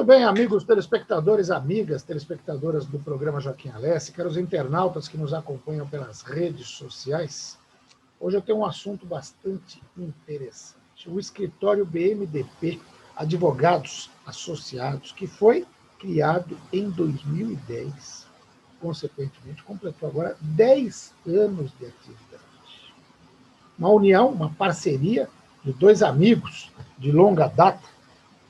bem, amigos telespectadores, amigas telespectadoras do programa Joaquim Alessi, caros internautas que nos acompanham pelas redes sociais? Hoje eu tenho um assunto bastante interessante. O escritório BMDP, Advogados Associados, que foi criado em 2010, consequentemente, completou agora 10 anos de atividade. Uma união, uma parceria de dois amigos de longa data,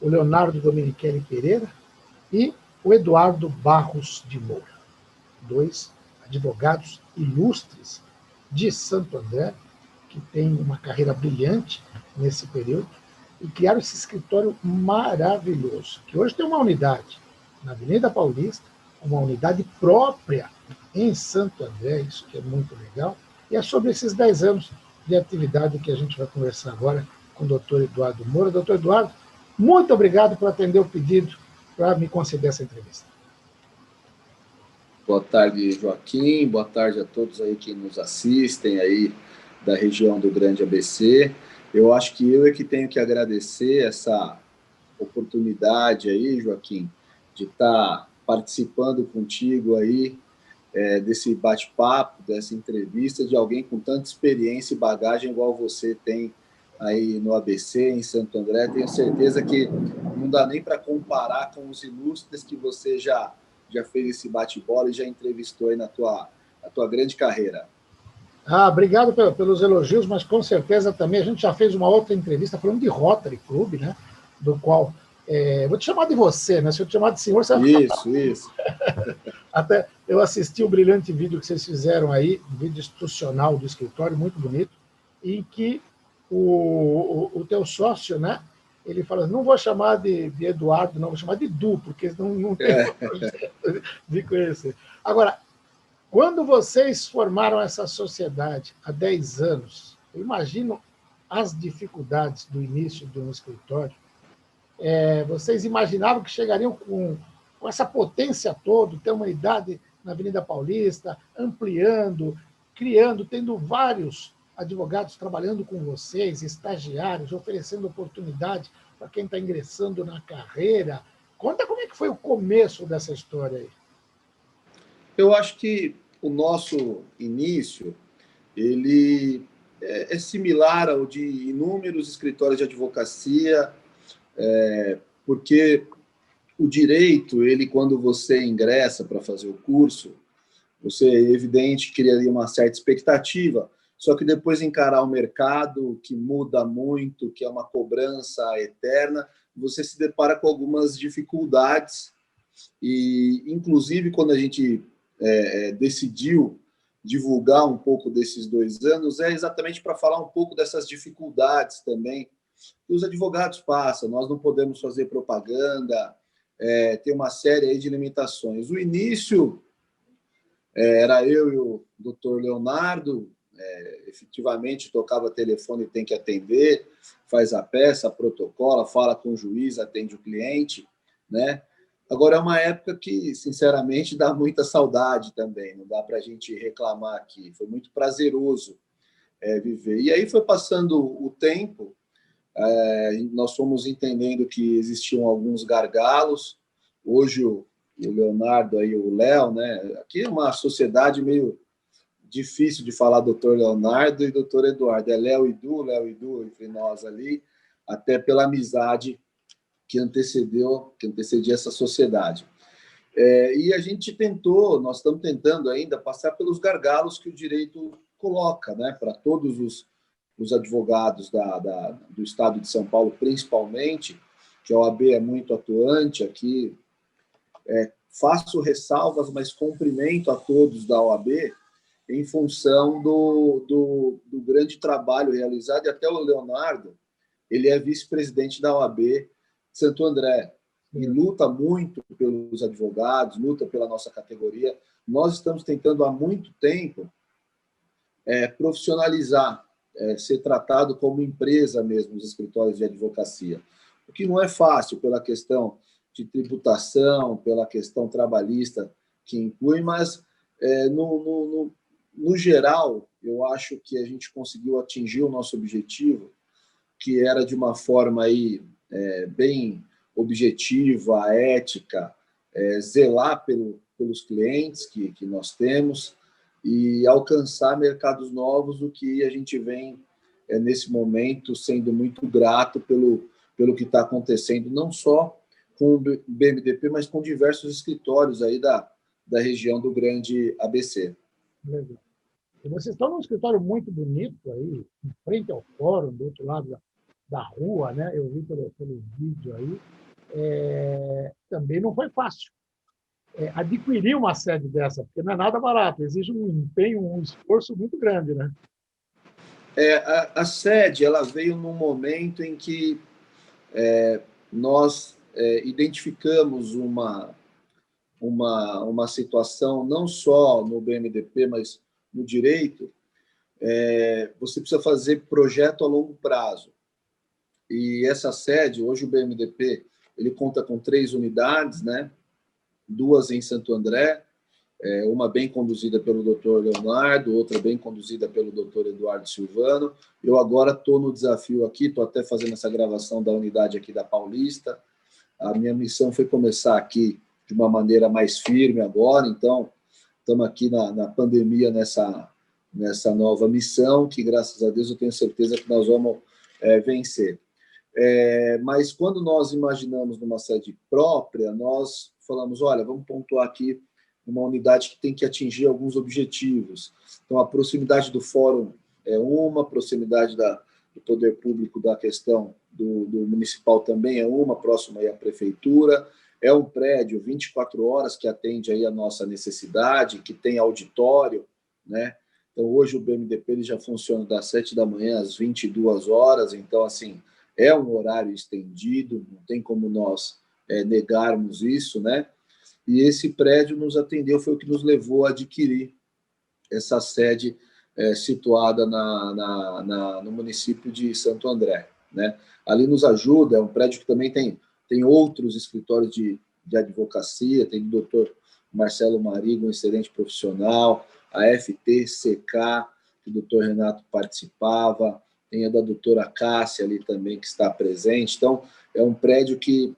o Leonardo Domenichelli Pereira e o Eduardo Barros de Moura, dois advogados ilustres de Santo André, que têm uma carreira brilhante nesse período, e criaram esse escritório maravilhoso, que hoje tem uma unidade na Avenida Paulista, uma unidade própria em Santo André, isso que é muito legal, e é sobre esses 10 anos de atividade que a gente vai conversar agora com o doutor Eduardo Moura. Doutor Eduardo, muito obrigado por atender o pedido para me conceder essa entrevista. Boa tarde, Joaquim. Boa tarde a todos aí que nos assistem aí da região do Grande ABC. Eu acho que eu é que tenho que agradecer essa oportunidade aí, Joaquim, de estar participando contigo aí desse bate-papo, dessa entrevista de alguém com tanta experiência e bagagem igual você tem aí no ABC, em Santo André. Tenho certeza que não dá nem para comparar com os ilustres que você já fez esse bate-bola e já entrevistou aí na tua grande carreira. Obrigado pelos elogios, mas com certeza também a gente já fez uma outra entrevista falando de Rotary Club, né? Do qual vou te chamar de você, né? Se eu te chamar de senhor, você vai ficar... Isso. Até eu assisti o brilhante vídeo que vocês fizeram aí, um vídeo institucional do escritório, muito bonito, em que o teu sócio, né? Ele fala, não vou chamar de Eduardo, não, vou chamar de Du, porque não tem de conhecer. Agora, quando vocês formaram essa sociedade há 10 anos, eu imagino as dificuldades do início de um escritório. Vocês imaginavam que chegariam com essa potência toda, ter uma unidade na Avenida Paulista, ampliando, criando, tendo vários advogados trabalhando com vocês, estagiários, oferecendo oportunidade para quem está ingressando na carreira. Conta como é que foi o começo dessa história aí. Eu acho que o nosso início ele é similar ao de inúmeros escritórios de advocacia, porque o direito, ele, quando você ingressa para fazer o curso, você, é evidente, criaria uma certa expectativa, só que depois encarar o mercado, que muda muito, que é uma cobrança eterna, você se depara com algumas dificuldades. E, inclusive, quando a gente decidiu divulgar um pouco desses 2 anos, é exatamente para falar um pouco dessas dificuldades também que os advogados passam. Nós não podemos fazer propaganda, tem uma série aí de limitações. O início era eu e o doutor Leonardo, efetivamente tocava telefone, tem que atender, faz a peça, protocola, fala com o juiz, atende o cliente, né? Agora, é uma época que, sinceramente, dá muita saudade também, não dá para a gente reclamar aqui. Foi muito prazeroso viver. E aí foi passando o tempo, nós fomos entendendo que existiam alguns gargalos. Hoje o Leonardo e o Léo, né? Aqui é uma sociedade meio difícil de falar doutor Leonardo e doutor Eduardo. É Léo e Du entre nós ali, até pela amizade que antecedia essa sociedade. E a gente nós estamos tentando ainda passar pelos gargalos que o direito coloca, né, para todos os advogados do estado de São Paulo, principalmente, que a OAB é muito atuante aqui. Faço ressalvas, mas cumprimento a todos da OAB em função do grande trabalho realizado, e até o Leonardo, ele é vice-presidente da OAB Santo André, e luta muito pelos advogados, luta pela nossa categoria. Nós estamos tentando há muito tempo profissionalizar, ser tratado como empresa mesmo, os escritórios de advocacia, o que não é fácil pela questão de tributação, pela questão trabalhista que inclui, mas no geral, eu acho que a gente conseguiu atingir o nosso objetivo, que era de uma forma aí, bem objetiva, ética, zelar pelos clientes que nós temos e alcançar mercados novos, o que a gente vem, nesse momento, sendo muito grato pelo que está acontecendo, não só com o BMDP, mas com diversos escritórios aí da região do Grande ABC. Legal. E vocês estão num escritório muito bonito aí, em frente ao fórum, do outro lado da rua, né? Eu vi pelo vídeo aí. Também não foi fácil adquirir uma sede dessa, porque não é nada barato, exige um empenho, um esforço muito grande, né? A sede ela veio num momento em que nós identificamos uma situação, não só no BMDP, mas no direito. Você precisa fazer projeto a longo prazo. E essa sede, hoje o BMDP, ele conta com 3 unidades, né? 2 em Santo André, uma bem conduzida pelo Dr. Leonardo, outra bem conduzida pelo Dr. Eduardo Silvano. Eu agora estou no desafio aqui, estou até fazendo essa gravação da unidade aqui da Paulista. A minha missão foi começar aqui de uma maneira mais firme agora, então estamos aqui na pandemia nessa nova missão, que graças a Deus eu tenho certeza que nós vamos vencer. Mas quando nós imaginamos numa sede própria, nós falamos, olha, vamos pontuar aqui uma unidade que tem que atingir alguns objetivos. Então, a proximidade do fórum é uma, a proximidade do poder público da questão do municipal também é uma, próxima aí à prefeitura. É um prédio 24 horas que atende aí a nossa necessidade, que tem auditório, né? Então, hoje o BMDP ele já funciona das 7 da manhã às 22 horas, então, assim, é um horário estendido, não tem como nós negarmos isso, né? E esse prédio nos atendeu, foi o que nos levou a adquirir essa sede situada no município de Santo André, né? Ali nos ajuda, é um prédio que também tem outros escritórios de advocacia, tem o doutor Marcelo Marigo, um excelente profissional, a FTCK, que o doutor Renato participava, tem a da doutora Cássia ali também, que está presente. Então, é um prédio que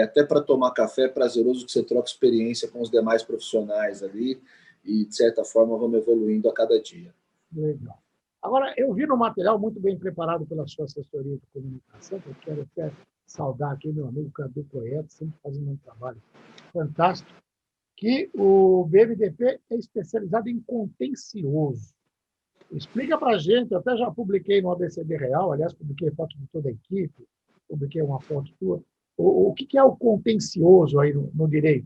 até para tomar café é prazeroso, que você troca experiência com os demais profissionais ali e, de certa forma, vamos evoluindo a cada dia. Legal. Agora, eu vi no material muito bem preparado pela sua assessoria de comunicação, que eu quero até saudar aqui meu amigo Cadu Poeta, sempre fazendo um trabalho fantástico, que o BMDP é especializado em contencioso. Explica para a gente, eu até já publiquei no ABCD Real, aliás, publiquei foto de toda a equipe, publiquei uma foto tua. O que é o contencioso aí no direito?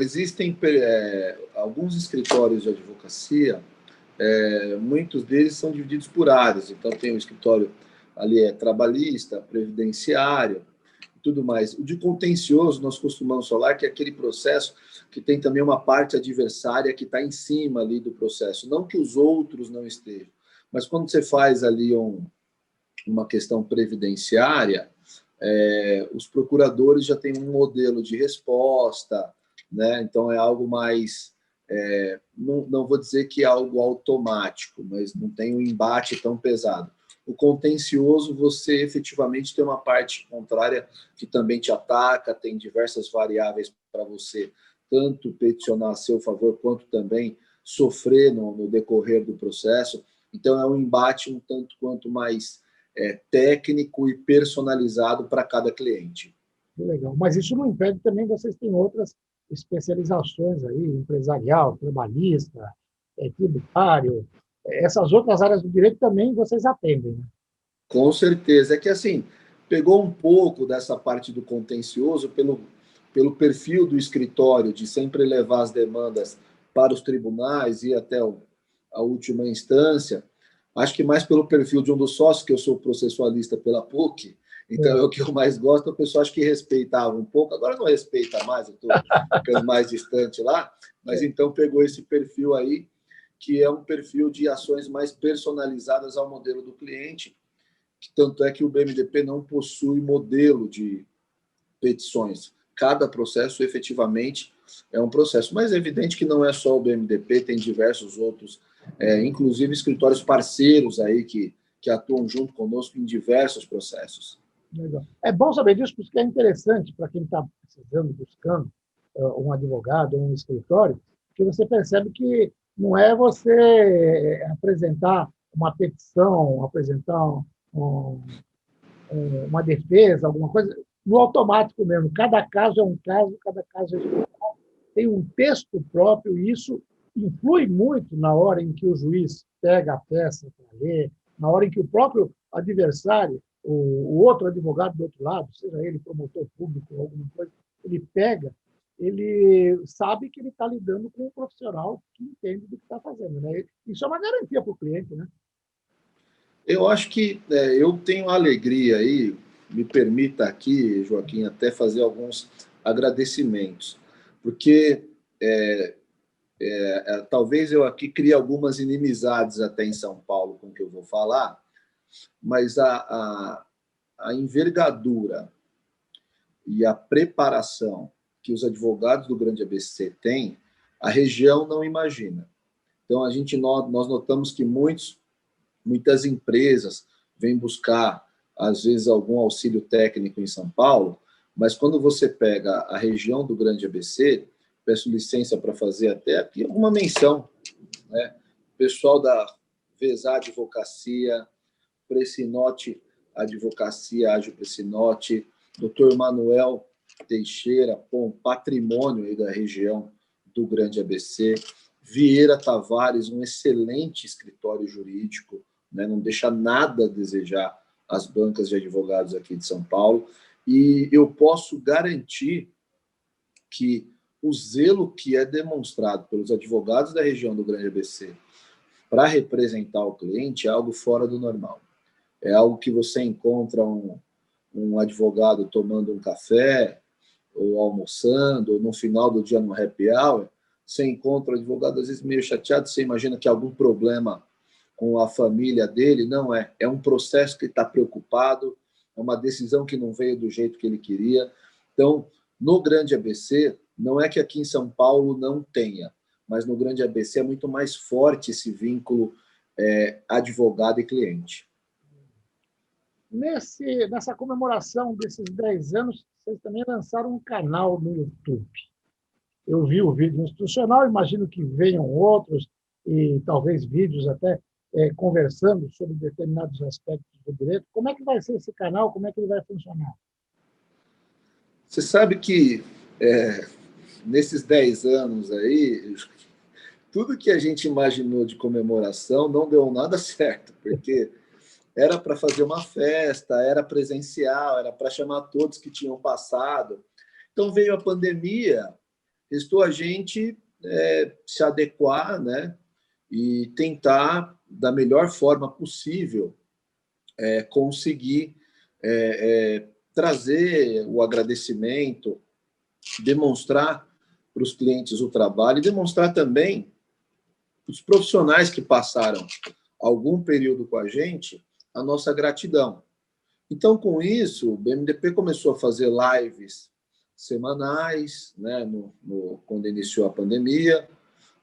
Existem alguns escritórios de advocacia, muitos deles são divididos por áreas. Então, tem o escritório ali trabalhista, previdenciário, e tudo mais. O de contencioso, nós costumamos falar que é aquele processo que tem também uma parte adversária que está em cima ali do processo. Não que os outros não estejam, mas quando você faz ali uma questão previdenciária, os procuradores já têm um modelo de resposta, né? Então é algo mais, não vou dizer que é algo automático, mas não tem um embate tão pesado. O contencioso, você efetivamente tem uma parte contrária que também te ataca, tem diversas variáveis para você tanto peticionar a seu favor, quanto também sofrer no decorrer do processo. Então é um embate um tanto quanto mais técnico e personalizado para cada cliente. Legal. Mas isso não impede também, vocês têm outras especializações aí, empresarial, trabalhista, tributário, essas outras áreas do direito também vocês atendem, né? Com certeza. É que, assim, pegou um pouco dessa parte do contencioso pelo perfil do escritório, de sempre levar as demandas para os tribunais e até a última instância. Acho que mais pelo perfil de um dos sócios, que eu sou processualista pela PUC, então é o que eu mais gosto. O pessoal acho que respeitava um pouco, agora não respeita mais, eu estou ficando mais distante lá, mas então pegou esse perfil aí, que é um perfil de ações mais personalizadas ao modelo do cliente, que tanto é que o BMDP não possui modelo de petições. Cada processo, efetivamente, é um processo. Mas é evidente que não é só o BMDP, tem diversos outros, inclusive escritórios parceiros aí que atuam junto conosco em diversos processos. Legal. É bom saber disso, porque é interessante para quem está precisando, buscando um advogado, um escritório, que você percebe que não é você apresentar uma petição, apresentar uma defesa, alguma coisa, no automático mesmo. Cada caso é um caso, cada caso é um, tem um texto próprio, e isso influi muito na hora em que o juiz pega a peça para ler, na hora em que o próprio adversário, o outro advogado do outro lado, seja ele promotor público ou alguma coisa, ele pega, ele sabe que ele está lidando com um profissional que entende do que está fazendo. Né? Isso é uma garantia para o cliente. Né? Eu acho que eu tenho a alegria aí, me permita aqui, Joaquim, até fazer alguns agradecimentos, porque talvez eu aqui crie algumas inimizades até em São Paulo com o que eu vou falar, mas a envergadura e a preparação que os advogados do Grande ABC têm, a região não imagina. Então, nós notamos que muitas empresas vêm buscar, às vezes, algum auxílio técnico em São Paulo, mas quando você pega a região do Grande ABC, peço licença para fazer até aqui alguma menção, né? Pessoal da Vesar Advocacia, Precinote Advocacia, Ágil Precinote, Dr. Manuel Teixeira, um patrimônio aí da região do Grande ABC, Vieira Tavares, um excelente escritório jurídico, né? Não deixa nada a desejar as bancas de advogados aqui de São Paulo, e eu posso garantir que o zelo que é demonstrado pelos advogados da região do Grande ABC para representar o cliente é algo fora do normal. É algo que você encontra um advogado tomando um café, ou almoçando, ou no final do dia no happy hour, você encontra o advogado às vezes meio chateado, você imagina que há algum problema com a família dele. Não é. É um processo que ele está preocupado, é uma decisão que não veio do jeito que ele queria. Então, no Grande ABC, não é que aqui em São Paulo não tenha, mas no Grande ABC é muito mais forte esse vínculo advogado e cliente. Nessa comemoração desses 10 anos, vocês também lançaram um canal no YouTube. Eu vi o vídeo institucional, imagino que venham outros, e talvez vídeos até conversando sobre determinados aspectos do direito. Como é que vai ser esse canal? Como é que ele vai funcionar? Você sabe que nesses 10 anos aí, tudo que a gente imaginou de comemoração não deu nada certo, porque era para fazer uma festa, era presencial, era para chamar todos que tinham passado. Então veio a pandemia, restou a gente se adequar, né, e tentar, da melhor forma possível, conseguir trazer o agradecimento, demonstrar para os clientes o trabalho e demonstrar também os profissionais que passaram algum período com a gente a nossa gratidão. Então, com isso, o BMDP começou a fazer lives semanais, né, quando iniciou a pandemia.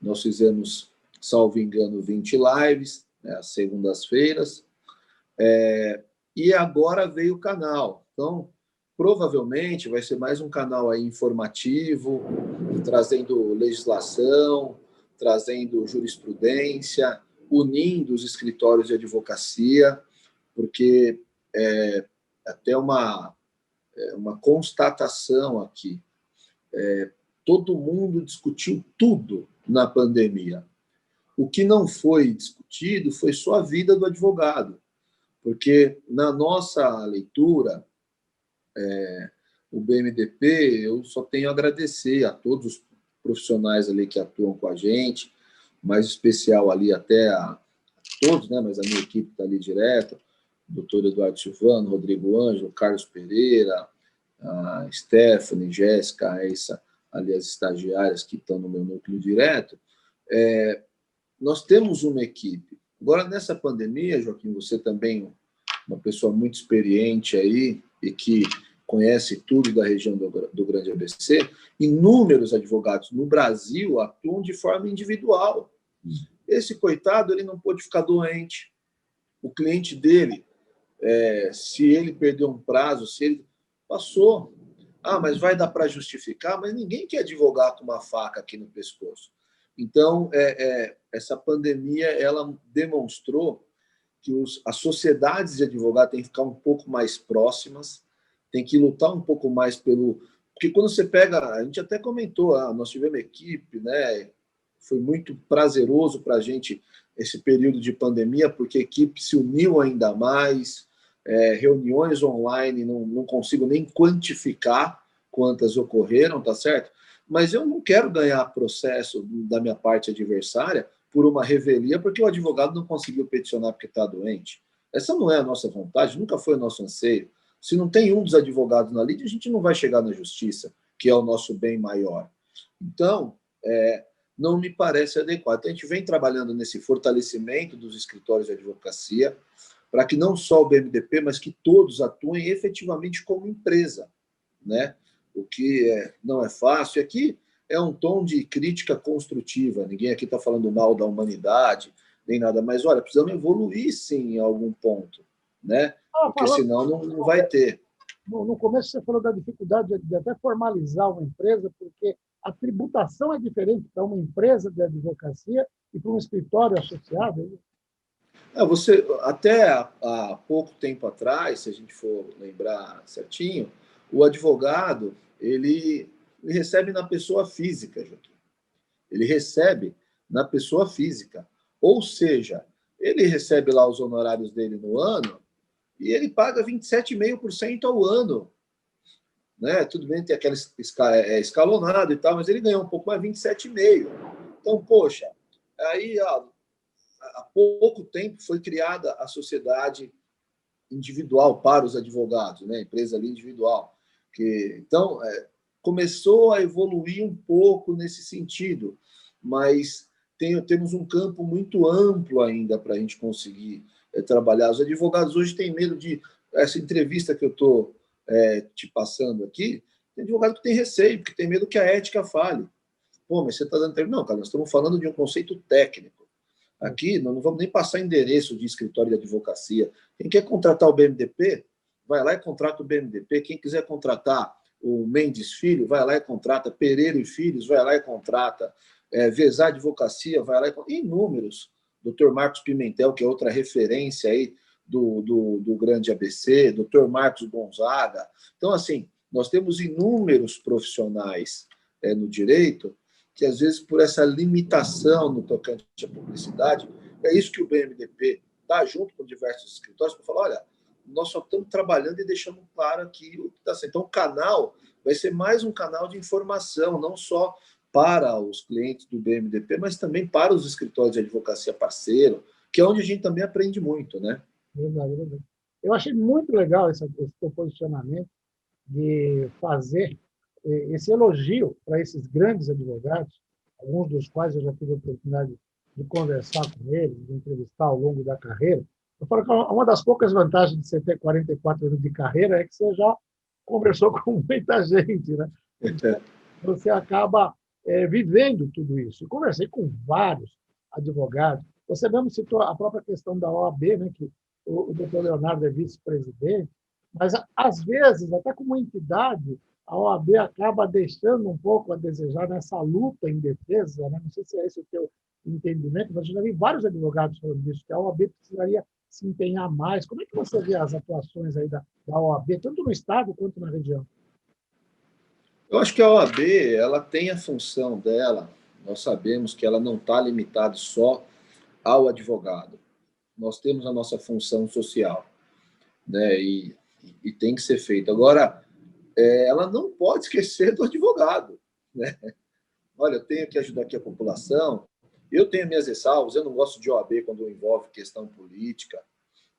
Nós fizemos, salvo engano, 20 lives, né, às segundas-feiras. E agora veio o canal. Então, provavelmente vai ser mais um canal aí informativo, trazendo legislação, trazendo jurisprudência, unindo os escritórios de advocacia, porque até uma constatação aqui. Todo mundo discutiu tudo na pandemia. O que não foi discutido foi só a vida do advogado, porque na nossa leitura, o BMDP, eu só tenho a agradecer a todos os profissionais ali que atuam com a gente, mais especial ali até a todos, né, mas a minha equipe está ali direto, o doutor Eduardo Silvano, Rodrigo Ângelo, Carlos Pereira, a Stephanie, Jéssica, Aissa, ali as estagiárias que estão no meu núcleo direto. Nós temos uma equipe. Agora, nessa pandemia, Joaquim, você também uma pessoa muito experiente aí e que conhece tudo da região do Grande ABC, inúmeros advogados no Brasil atuam de forma individual. Esse coitado, ele não pôde ficar doente. O cliente dele se ele perdeu um prazo, se ele passou. Ah, mas vai dar para justificar? Mas ninguém quer advogar com uma faca aqui no pescoço. Então, essa pandemia ela demonstrou que as sociedades de advogados têm que ficar um pouco mais próximas, tem que lutar um pouco mais pelo... Porque quando você pega... A gente até comentou, nós tivemos equipe, né? Foi muito prazeroso para a gente esse período de pandemia, porque a equipe se uniu ainda mais, reuniões online, não consigo nem quantificar quantas ocorreram, tá certo? Mas eu não quero ganhar processo da minha parte adversária por uma revelia, porque o advogado não conseguiu peticionar porque está doente. Essa não é a nossa vontade, nunca foi o nosso anseio. Se não tem um dos advogados na lide, a gente não vai chegar na justiça, que é o nosso bem maior. Então, não me parece adequado. Então, a gente vem trabalhando nesse fortalecimento dos escritórios de advocacia, para que não só o BMDP, mas que todos atuem efetivamente como empresa, né? O que não é fácil. Aqui é um tom de crítica construtiva. Ninguém aqui está falando mal da humanidade, nem nada. Mas, olha, precisamos evoluir, sim, em algum ponto, né? Porque senão não vai ter. No começo você falou da dificuldade de até formalizar uma empresa, porque a tributação é diferente para uma empresa de advocacia e para um escritório associado. Você, até há pouco tempo atrás, se a gente for lembrar certinho, o advogado ele recebe na pessoa física, Joaquim. Ele recebe na pessoa física. Ou seja, ele recebe lá os honorários dele no ano e ele paga 27,5% ao ano. Né? Tudo bem, tem aquela escalonado e tal, mas ele ganhou um pouco mais, 27,5%. Então, poxa, aí há pouco tempo foi criada a sociedade individual para os advogados, né? Empresa ali individual. Então, começou a evoluir um pouco nesse sentido, mas temos um campo muito amplo ainda para a gente conseguir trabalhar. Os advogados hoje têm medo de... Essa entrevista que eu estou te passando aqui, tem advogado que tem receio, porque tem medo que a ética fale. Pô, mas você está dando... Não, cara, nós estamos falando de um conceito técnico. Aqui, nós não vamos nem passar endereço de escritório de advocacia. Quem quer contratar o BMDP, vai lá e contrata o BMDP. Quem quiser contratar o Mendes Filho, vai lá e contrata. Pereira e Filhos, vai lá e contrata. Vezar Advocacia, vai lá e contrata. Inúmeros. Dr. Marcos Pimentel, que é outra referência aí do grande ABC, Dr. Marcos Gonzaga. Então, assim, nós temos inúmeros profissionais no direito que, às vezes, por essa limitação no tocante à publicidade, é isso que o BMDP está junto com diversos escritórios para falar, olha, nós só estamos trabalhando e deixando claro aqui o que está sendo. Então, o canal vai ser mais um canal de informação, não só para os clientes do BMDP, mas também para os escritórios de advocacia parceiro, que é onde a gente também aprende muito, né? Verdade, verdade. Eu achei muito legal esse teu posicionamento de fazer esse elogio para esses grandes advogados, alguns dos quais eu já tive a oportunidade de conversar com eles, de entrevistar ao longo da carreira. Eu falo que uma das poucas vantagens de você ter 44 anos de carreira é que você já conversou com muita gente, né? Você acaba vivendo tudo isso. Eu conversei com vários advogados. Você mesmo citou a própria questão da OAB, né, que o doutor Leonardo é vice-presidente, mas, às vezes, até como entidade, a OAB acaba deixando um pouco a desejar nessa luta em defesa, né? Não sei se é esse o teu entendimento, mas eu já vi vários advogados falando disso, que a OAB precisaria se empenhar mais. Como é que você vê as atuações aí da OAB, tanto no Estado quanto na região? Eu acho que a OAB ela tem a função dela, nós sabemos que ela não está limitada só ao advogado. Nós temos a nossa função social, né? E tem que ser feito. Agora, ela não pode esquecer do advogado, né? Olha, eu tenho que ajudar aqui a população, eu tenho minhas ressalvas, eu não gosto de OAB quando envolve questão política,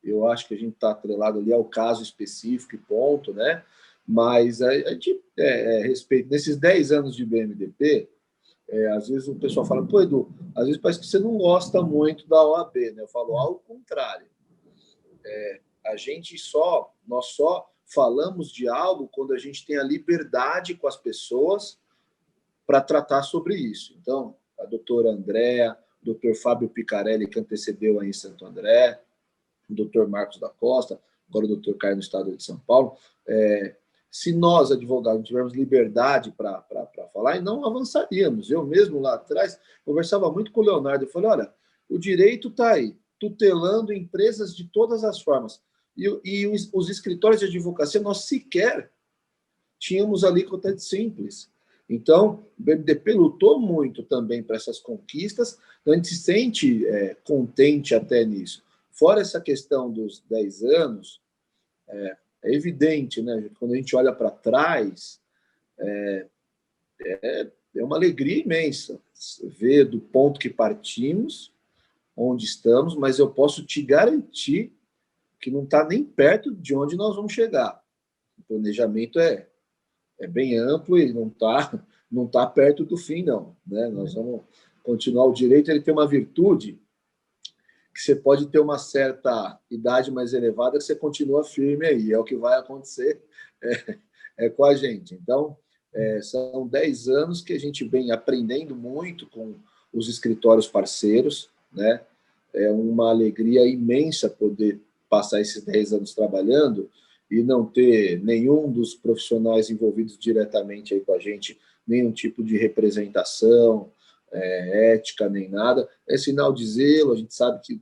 eu acho que a gente está atrelado ali ao caso específico e ponto, né? Mas a gente respeita. Nesses 10 anos de BMDP, às vezes o pessoal fala, pô, Edu, às vezes parece que você não gosta muito da OAB, né? Eu falo, ao contrário. Nós só falamos de algo quando a gente tem a liberdade com as pessoas para tratar sobre isso. Então, a doutora Andréa, o doutor Fábio Picarelli, que antecedeu aí em Santo André, o doutor Marcos da Costa, agora o doutor cai no estado de São Paulo, se nós, advogados, tivermos liberdade para falar, e não avançaríamos. Eu mesmo, lá atrás, conversava muito com o Leonardo, eu falei, olha, o direito está aí, tutelando empresas de todas as formas, e os escritórios de advocacia, nós sequer tínhamos alíquota simples. Então, o BMDP lutou muito também para essas conquistas, então a gente se sente contente até nisso. Fora essa questão dos 10 anos, é evidente, né? Quando a gente olha para trás, é uma alegria imensa ver do ponto que partimos, onde estamos, mas eu posso te garantir que não está nem perto de onde nós vamos chegar. O planejamento é bem amplo e não tá perto do fim, não. Né? Nós vamos continuar. O direito, ele tem uma virtude que você pode ter uma certa idade mais elevada que você continua firme aí. É o que vai acontecer com a gente. Então, são 10 anos que a gente vem aprendendo muito com os escritórios parceiros, né? É uma alegria imensa poder passar esses 10 anos trabalhando e não ter nenhum dos profissionais envolvidos diretamente aí com a gente, nenhum tipo de representação ética, nem nada. É sinal de zelo, a gente sabe que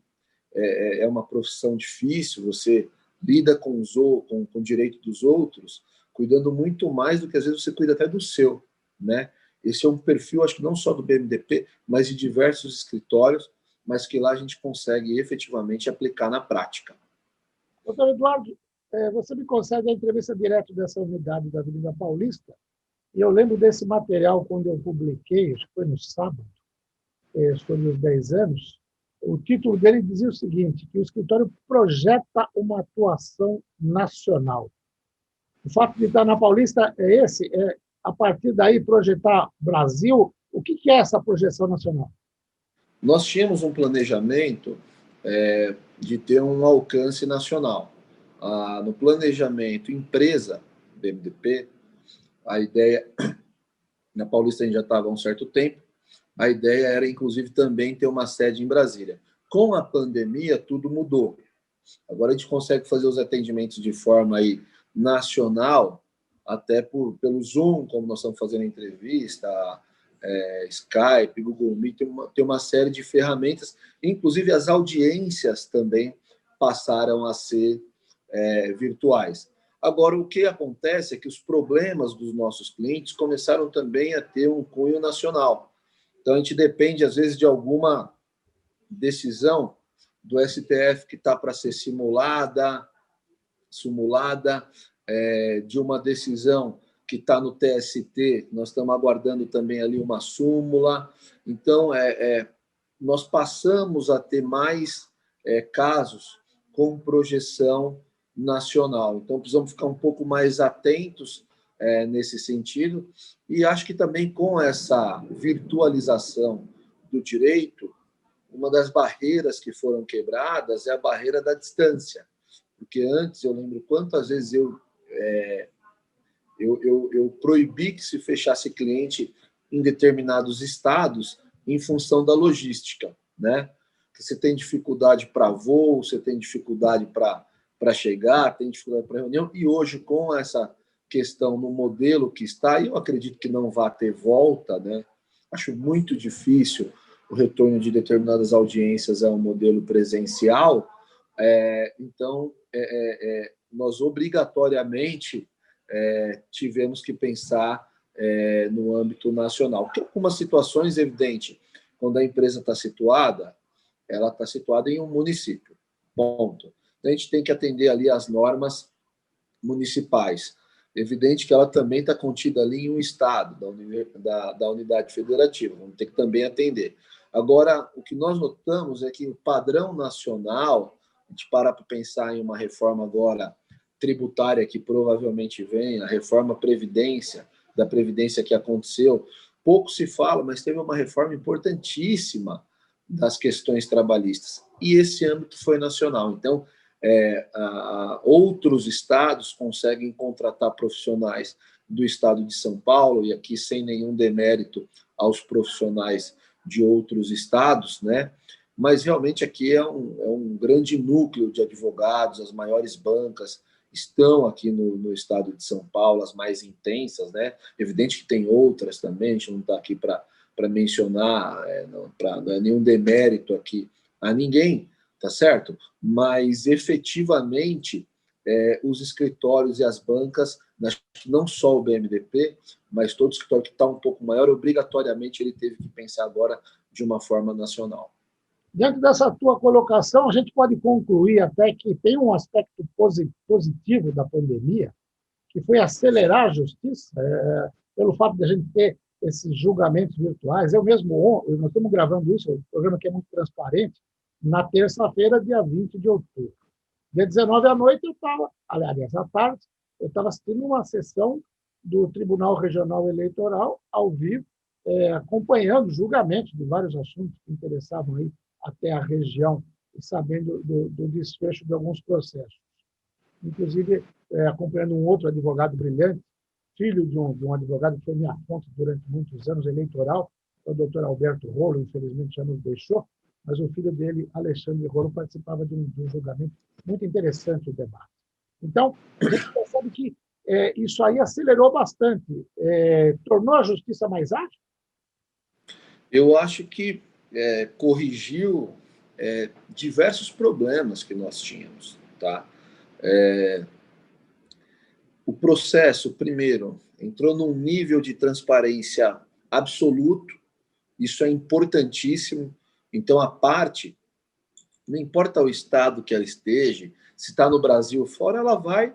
é uma profissão difícil, você lida com o direito dos outros, cuidando muito mais do que às vezes você cuida até do seu, né? Esse é um perfil, acho que não só do BMDP, mas de diversos escritórios, mas que lá a gente consegue efetivamente aplicar na prática. Doutor Eduardo, você me concede a entrevista direto dessa unidade da Avenida Paulista, e eu lembro desse material quando eu publiquei, acho que foi no sábado, sobre os 10 anos, o título dele dizia o seguinte, que o escritório projeta uma atuação nacional. O fato de estar na Paulista a partir daí, projetar Brasil. O que é essa projeção nacional? Nós tínhamos um planejamento de ter um alcance nacional. No planejamento empresa, BMDP, a ideia, na Paulista a gente já estava há um certo tempo, a ideia era, inclusive, também ter uma sede em Brasília. Com a pandemia, tudo mudou. Agora a gente consegue fazer os atendimentos de forma aí nacional, até pelo Zoom, como nós estamos fazendo a entrevista, Skype, Google Meet, tem uma série de ferramentas, inclusive as audiências também passaram a ser virtuais. Agora, o que acontece é que os problemas dos nossos clientes começaram também a ter um cunho nacional. Então, a gente depende, às vezes, de alguma decisão do STF que está para ser simulada, de uma decisão que está no TST, nós estamos aguardando também ali uma súmula. Então, nós passamos a ter mais casos com projeção nacional. Então, precisamos ficar um pouco mais atentos nesse sentido. E acho que também com essa virtualização do direito, uma das barreiras que foram quebradas é a barreira da distância. Porque antes, eu lembro quantas vezes eu proibi que se fechasse cliente em determinados estados em função da logística, né? Que você tem dificuldade para voo, você tem dificuldade para chegar, tem dificuldade para reunião, e hoje, com essa questão no modelo que está, eu acredito que não vai ter volta, né? Acho muito difícil o retorno de determinadas audiências a um modelo presencial, então, nós obrigatoriamente tivemos que pensar no âmbito nacional. Porque algumas situações, evidente, quando a empresa está situada, ela está situada em um município, ponto. Então, a gente tem que atender ali as normas municipais. Evidente que ela também está contida ali em um estado, da unidade federativa, vamos ter que também atender. Agora, o que nós notamos é que o padrão nacional, a gente para pensar em uma reforma agora tributária que provavelmente vem, a reforma da Previdência que aconteceu, pouco se fala, mas teve uma reforma importantíssima das questões trabalhistas. E esse âmbito foi nacional. Então, outros estados conseguem contratar profissionais do estado de São Paulo, e aqui sem nenhum demérito aos profissionais de outros estados, né? mas realmente aqui é um grande núcleo de advogados, as maiores bancas estão aqui no estado de São Paulo, as mais intensas, né? Evidente que tem outras também, a gente não está aqui para mencionar, não é nenhum demérito aqui a ninguém, tá certo? Mas efetivamente os escritórios e as bancas, não só o BMDP, mas todo escritório que está um pouco maior, obrigatoriamente ele teve que pensar agora de uma forma nacional. Dentro dessa tua colocação, a gente pode concluir até que tem um aspecto positivo da pandemia, que foi acelerar a justiça, pelo fato de a gente ter esses julgamentos virtuais. Nós estamos gravando isso, o programa que é muito transparente, na terça-feira, dia 20 de outubro. Dia 19 à noite, aliás, à tarde, eu estava assistindo uma sessão do Tribunal Regional Eleitoral, ao vivo, acompanhando julgamentos de vários assuntos que interessavam aí até a região, e sabendo do desfecho de alguns processos. Inclusive, acompanhando um outro advogado brilhante, filho de um advogado que foi minha fonte durante muitos anos eleitoral, o doutor Alberto Rolo, infelizmente já nos deixou, mas o filho dele, Alexandre Rolo, participava de um julgamento muito interessante, o debate. Então, a gente percebe que isso aí acelerou bastante, tornou a justiça mais ágil? Eu acho que corrigiu diversos problemas que nós tínhamos, tá? O processo, primeiro, entrou num nível de transparência absoluto, isso é importantíssimo. Então, a parte, não importa o estado que ela esteja, se está no Brasil ou fora, ela vai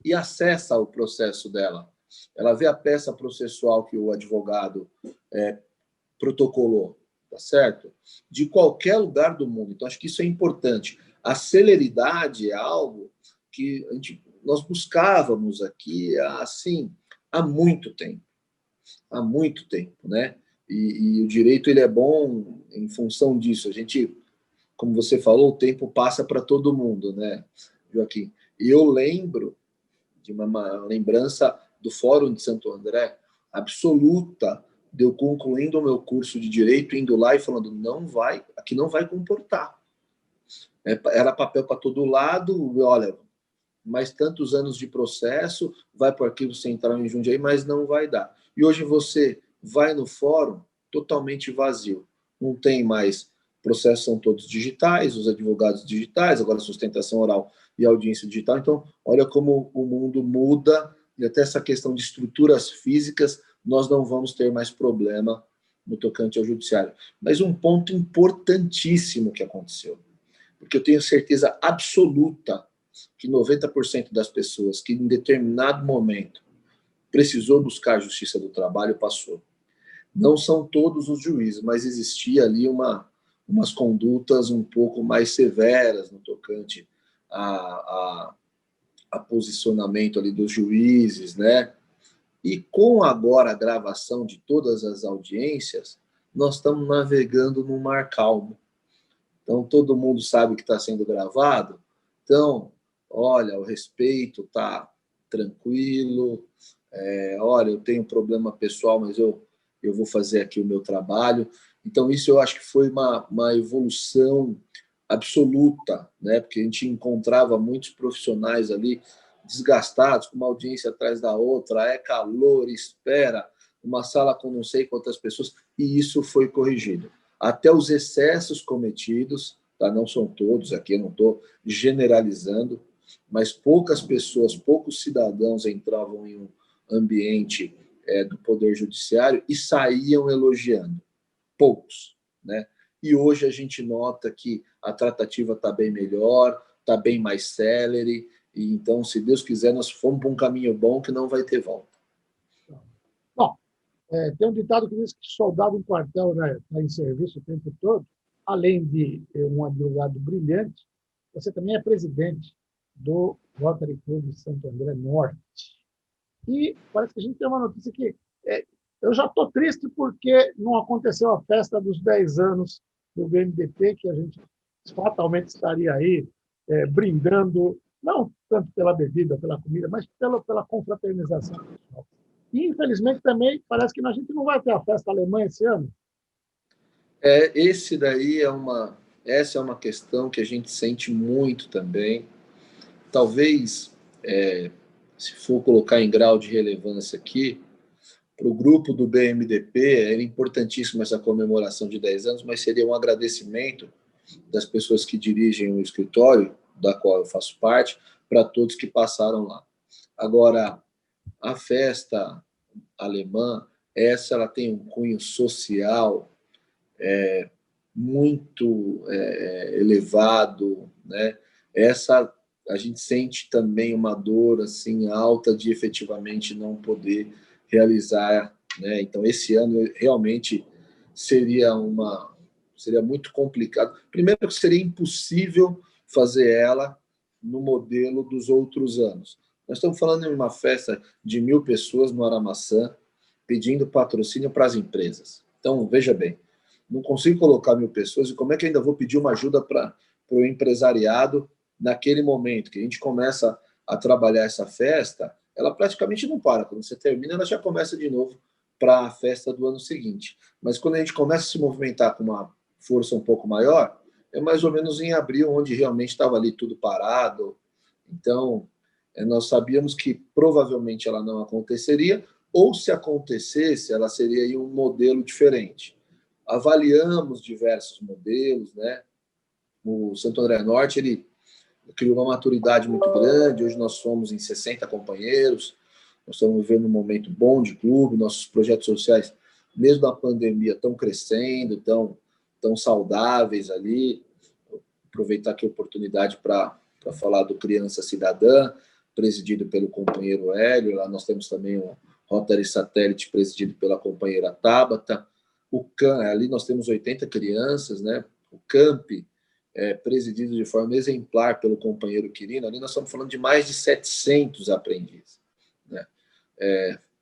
e acessa o processo dela. Ela vê a peça processual que o advogado protocolou, tá certo? De qualquer lugar do mundo. Então, acho que isso é importante. A celeridade é algo que nós buscávamos aqui assim, há muito tempo. Há muito tempo, né? E o direito ele é bom em função disso. A gente, como você falou, o tempo passa para todo mundo, né, Joaquim? E eu lembro de uma lembrança do Fórum de Santo André, absoluta, de eu concluindo o meu curso de Direito, indo lá e falando, aqui não vai comportar. Era papel para todo lado, olha, mais tantos anos de processo, vai para o arquivo central em Jundiaí, mas não vai dar. E hoje você vai no fórum totalmente vazio. Não tem mais, processos são todos digitais, os advogados digitais, agora sustentação oral e audiência digital. Então, olha como o mundo muda, e até essa questão de estruturas físicas, nós não vamos ter mais problema no tocante ao judiciário. Mas um ponto importantíssimo que aconteceu, porque eu tenho certeza absoluta que 90% das pessoas que em determinado momento precisou buscar a justiça do trabalho passou. Não são todos os juízes, mas existia ali umas condutas um pouco mais severas no tocante a posicionamento ali dos juízes, né? E com agora a gravação de todas as audiências, nós estamos navegando num mar calmo. Então, todo mundo sabe que está sendo gravado. Então, olha, o respeito está tranquilo. Olha, eu tenho um problema pessoal, mas eu vou fazer aqui o meu trabalho. Então, isso eu acho que foi uma evolução absoluta, né? Porque a gente encontrava muitos profissionais ali desgastados, com uma audiência atrás da outra, calor, espera, uma sala com não sei quantas pessoas, e isso foi corrigido. Até os excessos cometidos, tá? Não são todos, aqui eu não estou generalizando, mas poucas pessoas, poucos cidadãos entravam em um ambiente do Poder Judiciário e saíam elogiando. Poucos, né? E hoje a gente nota que a tratativa está bem melhor, está bem mais célere, e então, se Deus quiser, nós fomos para um caminho bom que não vai ter volta. Bom, tem um ditado que diz que soldado em quartel, né, está em serviço o tempo todo. Além de um advogado brilhante, você também é presidente do Rotary Club de Santo André Norte. E parece que a gente tem uma notícia que eu já estou triste porque não aconteceu a festa dos 10 anos do BMDP, que a gente fatalmente estaria aí brindando, não tanto pela bebida, pela comida, mas pela confraternização pessoal. E, infelizmente, também parece que a gente não vai ter a festa alemã esse ano. Esse daí essa é uma questão que a gente sente muito também. Talvez, se for colocar em grau de relevância aqui, para o grupo do BMDP, era importantíssima essa comemoração de 10 anos, mas seria um agradecimento das pessoas que dirigem o escritório, da qual eu faço parte, para todos que passaram lá. Agora, a festa alemã, ela tem um cunho social muito elevado, né? Essa a gente sente também uma dor assim alta de efetivamente não poder realizar, né? Então esse ano realmente seria muito complicado. Primeiro que seria impossível fazer ela no modelo dos outros anos. Nós estamos falando de uma festa de 1.000 pessoas no Aramaçã pedindo patrocínio para as empresas. Então veja bem, não consigo colocar 1.000 pessoas, e como é que ainda vou pedir uma ajuda para o empresariado naquele momento que a gente começa a trabalhar essa festa? Ela praticamente não para. Quando você termina, ela já começa de novo para a festa do ano seguinte. Mas quando a gente começa a se movimentar com uma força um pouco maior, é mais ou menos em abril, onde realmente estava ali tudo parado. Então, nós sabíamos que provavelmente ela não aconteceria, ou se acontecesse, ela seria em um modelo diferente. Avaliamos diversos modelos, né? O Santo André Norte, ele criou uma maturidade muito grande, hoje nós somos em 60 companheiros, nós estamos vivendo um momento bom de clube, nossos projetos sociais, mesmo na pandemia, estão crescendo, estão saudáveis ali. Vou aproveitar aqui a oportunidade para falar do Criança Cidadã, presidido pelo companheiro Hélio, lá nós temos também o Rotary Satélite, presidido pela companheira Tabata. O CAMP, ali nós temos 80 crianças, né? O CAMP, presidido de forma exemplar pelo companheiro Quirino, ali nós estamos falando de mais de 700 aprendizes, né?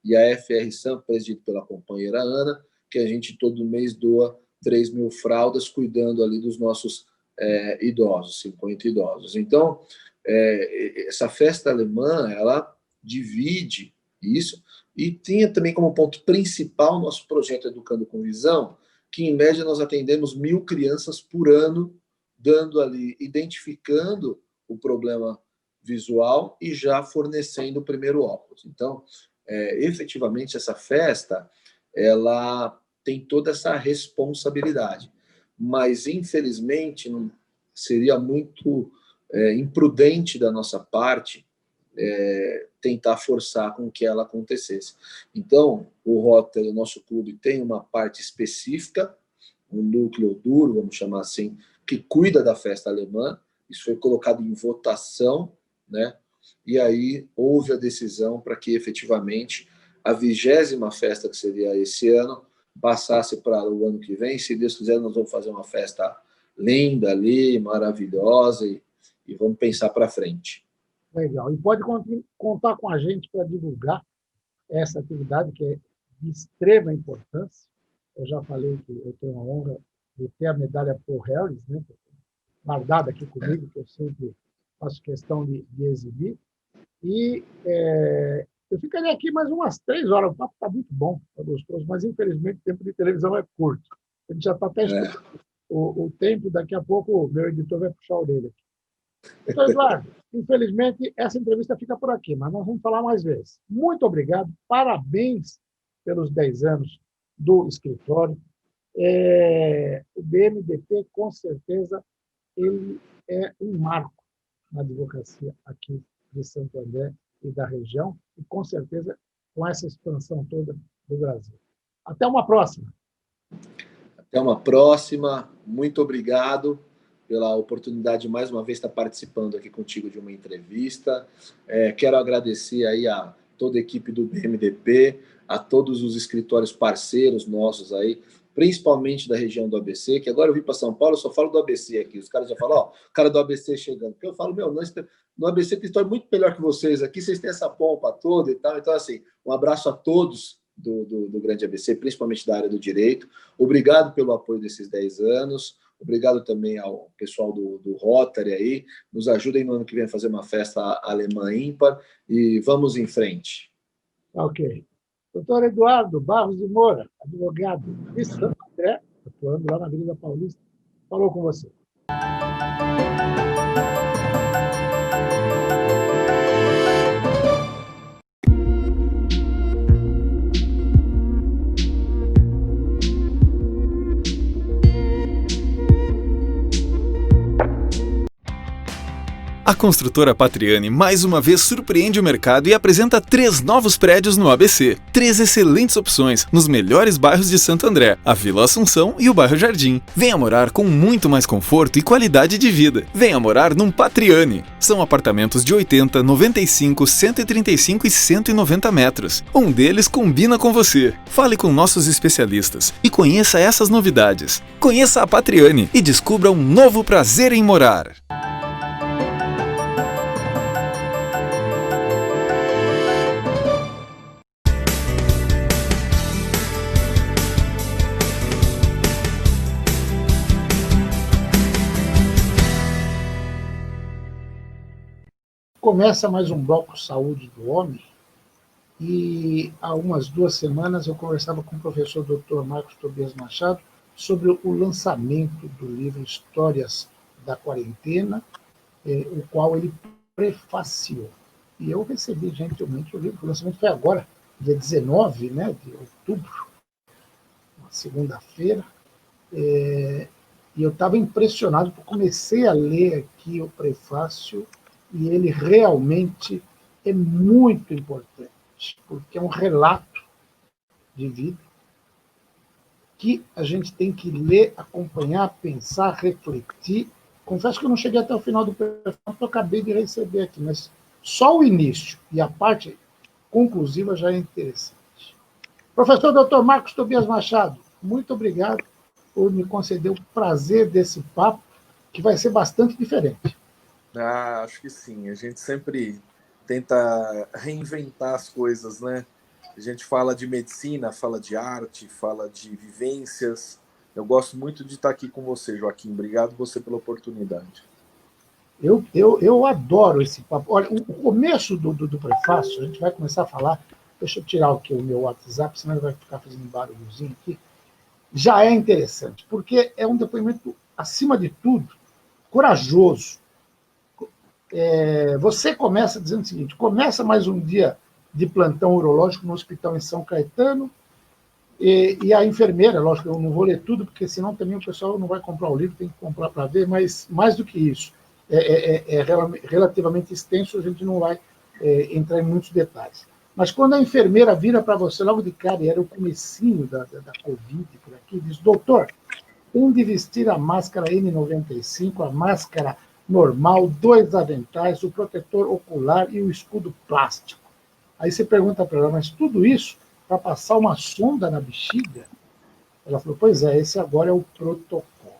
E a FR Sam, presidido pela companheira Ana, que a gente todo mês doa 3.000 fraldas, cuidando ali dos nossos idosos, 50 idosos. Então, essa festa alemã, ela divide isso, e tinha também como ponto principal o nosso projeto Educando com Visão, que em média nós atendemos 1.000 crianças por ano, dando ali, identificando o problema visual e já fornecendo o primeiro óculos. Então, efetivamente, essa festa, ela tem toda essa responsabilidade, mas infelizmente não seria muito imprudente da nossa parte tentar forçar com que ela acontecesse. Então, o Rotary, o nosso clube, tem uma parte específica, um núcleo duro, vamos chamar assim, que cuida da festa alemã. Isso foi colocado em votação, né? E aí houve a decisão para que efetivamente a 20ª festa, que seria esse ano, passasse para o ano que vem. Se Deus quiser, nós vamos fazer uma festa linda ali, maravilhosa, e vamos pensar para frente. Legal. E pode contar com a gente para divulgar essa atividade, que é de extrema importância. Eu já falei que eu tenho a honra de ter a medalha Paul Harris, né, guardada aqui comigo, que eu sempre faço questão de exibir. E eu ficaria aqui mais umas 3 horas. O papo está muito bom, está gostoso, mas infelizmente o tempo de televisão é curto. A gente já está até estudando o tempo, daqui a pouco o meu editor vai puxar a orelha aqui. Doutor Eduardo, infelizmente essa entrevista fica por aqui, mas nós vamos falar mais vezes. Muito obrigado, parabéns pelos 10 anos do escritório. O BMDP, com certeza, ele é um marco na advocacia aqui de Santo André e da região, e com certeza com essa expansão toda do Brasil. Até uma próxima. Até uma próxima. Muito obrigado pela oportunidade de mais uma vez estar participando aqui contigo de uma entrevista. Quero agradecer aí a toda a equipe do BMDP, a todos os escritórios parceiros nossos aí, principalmente da região do ABC, que agora eu vim para São Paulo, eu só falo do ABC aqui. Os caras já falam, ó, o cara do ABC chegando. Porque eu falo, no ABC tem história muito melhor que vocês aqui, vocês têm essa pompa toda e tal. Então, assim, um abraço a todos do grande ABC, principalmente da área do direito. Obrigado pelo apoio desses 10 anos. Obrigado também ao pessoal do Rotary aí. Nos ajudem no ano que vem a fazer uma festa alemã ímpar e vamos em frente. Ok. Doutor Eduardo Barros de Moura, advogado de Santo André, atuando lá na Avenida Paulista. Falou com você. A construtora Patriani mais uma vez surpreende o mercado e apresenta 3 novos prédios no ABC. 3 excelentes opções nos melhores bairros de Santo André, a Vila Assunção e o bairro Jardim. Venha morar com muito mais conforto e qualidade de vida. Venha morar num Patriani. São apartamentos de 80, 95, 135 e 190 metros. Um deles combina com você. Fale com nossos especialistas e conheça essas novidades. Conheça a Patriani e descubra um novo prazer em morar. Começa mais um bloco Saúde do Homem e há umas 2 semanas eu conversava com o professor Dr. Marcos Tobias Machado sobre o lançamento do livro Histórias da Quarentena, o qual ele prefaciou. E eu recebi gentilmente o livro, o lançamento foi agora, dia 19, né, de outubro, uma segunda-feira, e eu estava impressionado, porque comecei a ler aqui o prefácio e ele realmente é muito importante, porque é um relato de vida que a gente tem que ler, acompanhar, pensar, refletir. Confesso que eu não cheguei até o final do prefácio, eu acabei de receber aqui, mas só o início e a parte conclusiva já é interessante. Professor Dr. Marcos Tobias Machado, muito obrigado por me conceder o prazer desse papo, que vai ser bastante diferente. Acho que sim. A gente sempre tenta reinventar as coisas, né? A gente fala de medicina, fala de arte, fala de vivências. Eu gosto muito de estar aqui com você, Joaquim. Obrigado você pela oportunidade. Eu adoro esse papo. Olha, o começo do prefácio, a gente vai começar a falar. Deixa eu tirar aqui o meu WhatsApp, senão ele vai ficar fazendo barulhozinho aqui. Já é interessante, porque é um depoimento, acima de tudo, corajoso. Você começa dizendo o seguinte: começa mais um dia de plantão urológico no hospital em São Caetano, e a enfermeira, lógico, eu não vou ler tudo, porque senão também o pessoal não vai comprar o livro, tem que comprar para ver, mas mais do que isso, é relativamente extenso, a gente não vai entrar em muitos detalhes. Mas quando a enfermeira vira para você logo de cara, e era o comecinho da Covid por aqui, diz: doutor, tem de vestir a máscara N95, a máscara normal, 2 aventais, o protetor ocular e o escudo plástico. Aí você pergunta para ela: mas tudo isso para passar uma sonda na bexiga? Ela falou: pois é, esse agora é o protocolo.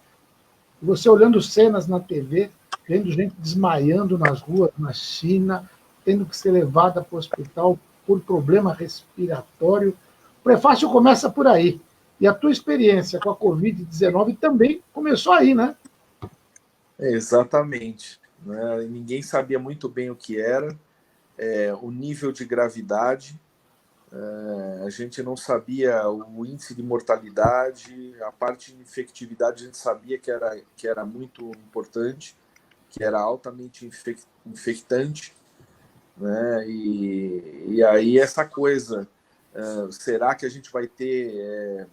E você olhando cenas na TV, vendo gente desmaiando nas ruas, na China, tendo que ser levada para o hospital por problema respiratório. O prefácio começa por aí. E a tua experiência com a Covid-19 também começou aí, né? Exatamente. Né? Ninguém sabia muito bem o que era, o nível de gravidade, a gente não sabia o índice de mortalidade, a parte de infectividade a gente sabia que era muito importante, que era altamente infectante, né? E aí essa coisa, será que a gente vai ter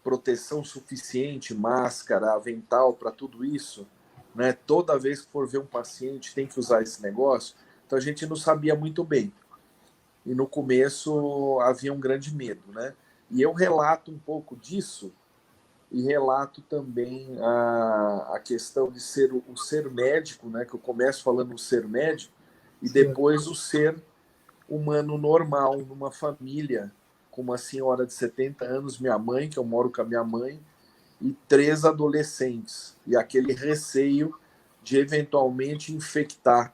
proteção suficiente, máscara, avental para tudo isso? Né? Toda vez que for ver um paciente tem que usar esse negócio. Então a gente não sabia muito bem. E no começo havia um grande medo, né? E eu relato um pouco disso e relato também a questão de ser o ser médico, né? Que eu começo falando o ser médico e depois o ser humano normal numa família com uma senhora de 70 anos, minha mãe, que eu moro com a minha mãe, e 3 adolescentes, e aquele receio de eventualmente infectar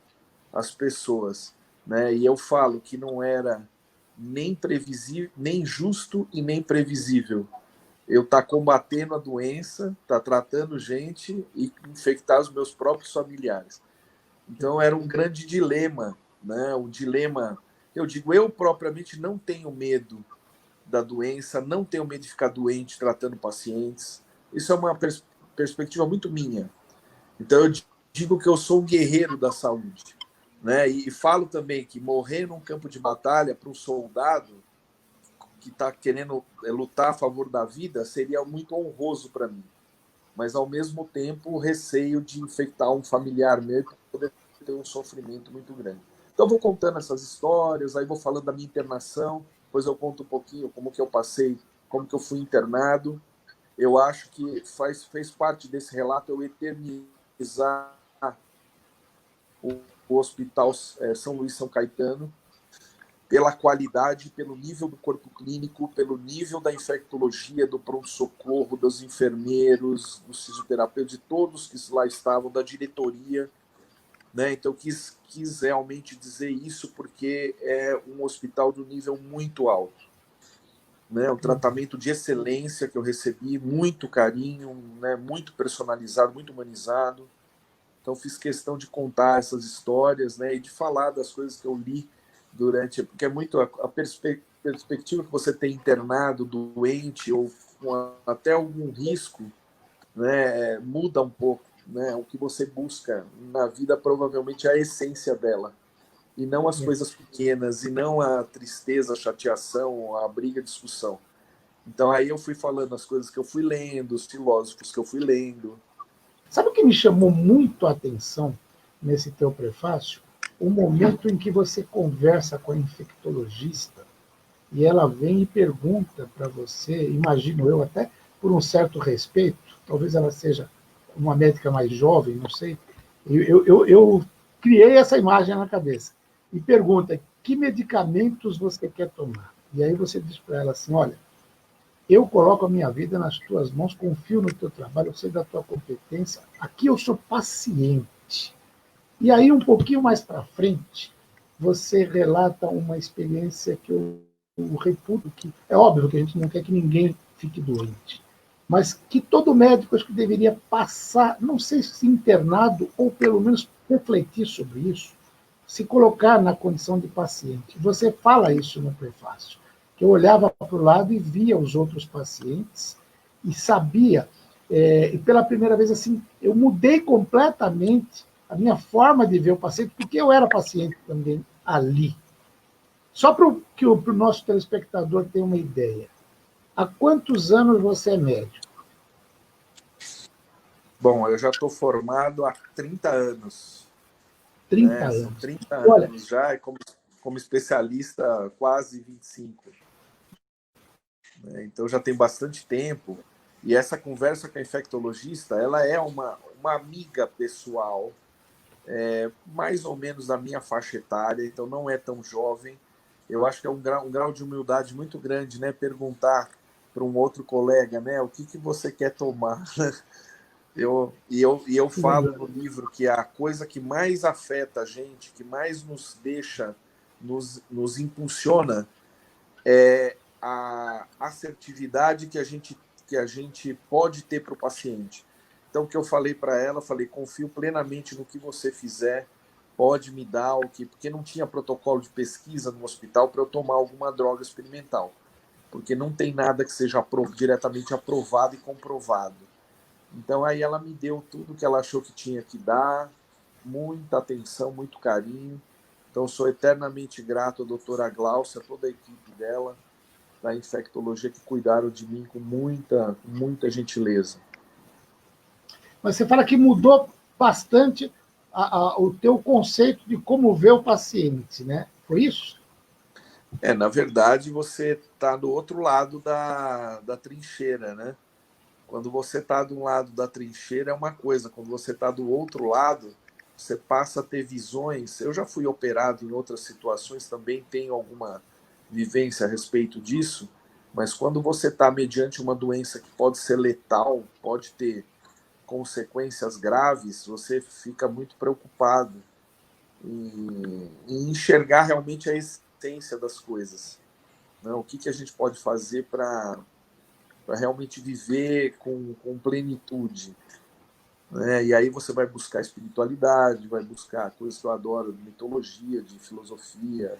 as pessoas, né? E eu falo que não era nem previsível, nem justo e nem previsível eu estar combatendo a doença, estar tratando gente e infectar os meus próprios familiares. Então era um grande dilema, né? Um dilema. Eu digo, eu propriamente não tenho medo da doença, não tenho medo de ficar doente tratando pacientes, Isso é uma perspectiva muito minha. Então, eu digo que eu sou um guerreiro da saúde, né? E falo também que morrer num campo de batalha para um soldado que está querendo lutar a favor da vida seria muito honroso para mim. Mas, ao mesmo tempo, o receio de infectar um familiar meu e poder ter um sofrimento muito grande. Então, eu vou contando essas histórias, aí vou falando da minha internação, depois eu conto um pouquinho como que eu passei, como que eu fui internado. Eu acho que fez parte desse relato eu eternizar o Hospital São Luís São Caetano pela qualidade, pelo nível do corpo clínico, pelo nível da infectologia, do pronto-socorro, dos enfermeiros, dos fisioterapeutas, de todos que lá estavam, da diretoria, né? Então, quis realmente dizer isso porque é um hospital de um nível muito alto, né? Um tratamento de excelência que eu recebi, muito carinho, né? Muito personalizado, muito humanizado. Então, fiz questão de contar essas histórias, né? E de falar das coisas que eu li durante... Porque é muito a perspectiva que você tem internado, doente, ou com até algum risco, né? Muda um pouco, né? O que você busca na vida provavelmente é a essência dela. E não as coisas pequenas, e não a tristeza, a chateação, a briga, a discussão. Então, aí eu fui falando as coisas que eu fui lendo, os filósofos que eu fui lendo. Sabe o que me chamou muito a atenção nesse teu prefácio? O momento em que você conversa com a infectologista e ela vem e pergunta para você, imagino eu, até por um certo respeito, talvez ela seja uma médica mais jovem, não sei, eu criei essa imagem na cabeça, e pergunta, que medicamentos você quer tomar? E aí você diz para ela assim, olha, eu coloco a minha vida nas tuas mãos, confio no teu trabalho, eu sei da tua competência. Aqui eu sou paciente. E aí, um pouquinho mais para frente, você relata uma experiência que eu reputo que... É óbvio que a gente não quer que ninguém fique doente, mas que todo médico acho que deveria passar, não sei se internado, ou pelo menos refletir sobre isso, se colocar na condição de paciente. Você fala isso no prefácio. Eu olhava para o lado e via os outros pacientes e sabia, e pela primeira vez assim, eu mudei completamente a minha forma de ver o paciente, porque eu era paciente também ali. Só para que o nosso telespectador tenha uma ideia. Há quantos anos você é médico? Bom, eu já estou formado há 30 anos. 30 né? anos. São 30 Olha, anos já, e como especialista, quase 25. Então já tem bastante tempo. E essa conversa com a infectologista, ela é uma amiga pessoal, mais ou menos da minha faixa etária, então não é tão jovem. Eu acho que é um grau de humildade muito grande, né? Perguntar para um outro colega, né? O que você quer tomar? Eu falo no livro que a coisa que mais afeta a gente, que mais nos deixa, nos impulsiona, é a assertividade que a gente pode ter para o paciente. Então, o que eu falei para ela, falei, confio plenamente no que você fizer, pode me dar o que... Porque não tinha protocolo de pesquisa no hospital para eu tomar alguma droga experimental, porque não tem nada que seja diretamente aprovado e comprovado. Então, aí ela me deu tudo que ela achou que tinha que dar, muita atenção, muito carinho. Então, sou eternamente grato à doutora Glaucia, a toda a equipe dela, da infectologia, que cuidaram de mim com muita gentileza. mas você fala que mudou bastante o teu conceito de como ver o paciente, né? Foi isso? Na verdade, você está do outro lado da trincheira, né? Quando você está de um lado da trincheira é uma coisa, quando você está do outro lado, você passa a ter visões. Eu já fui operado em outras situações, também tenho alguma vivência a respeito disso, mas quando você está mediante uma doença que pode ser letal, pode ter consequências graves, você fica muito preocupado em enxergar realmente a essência das coisas. Né? O que a gente pode fazer para realmente viver com plenitude. Né? E aí você vai buscar espiritualidade, vai buscar coisas que eu adoro, de mitologia, de filosofia,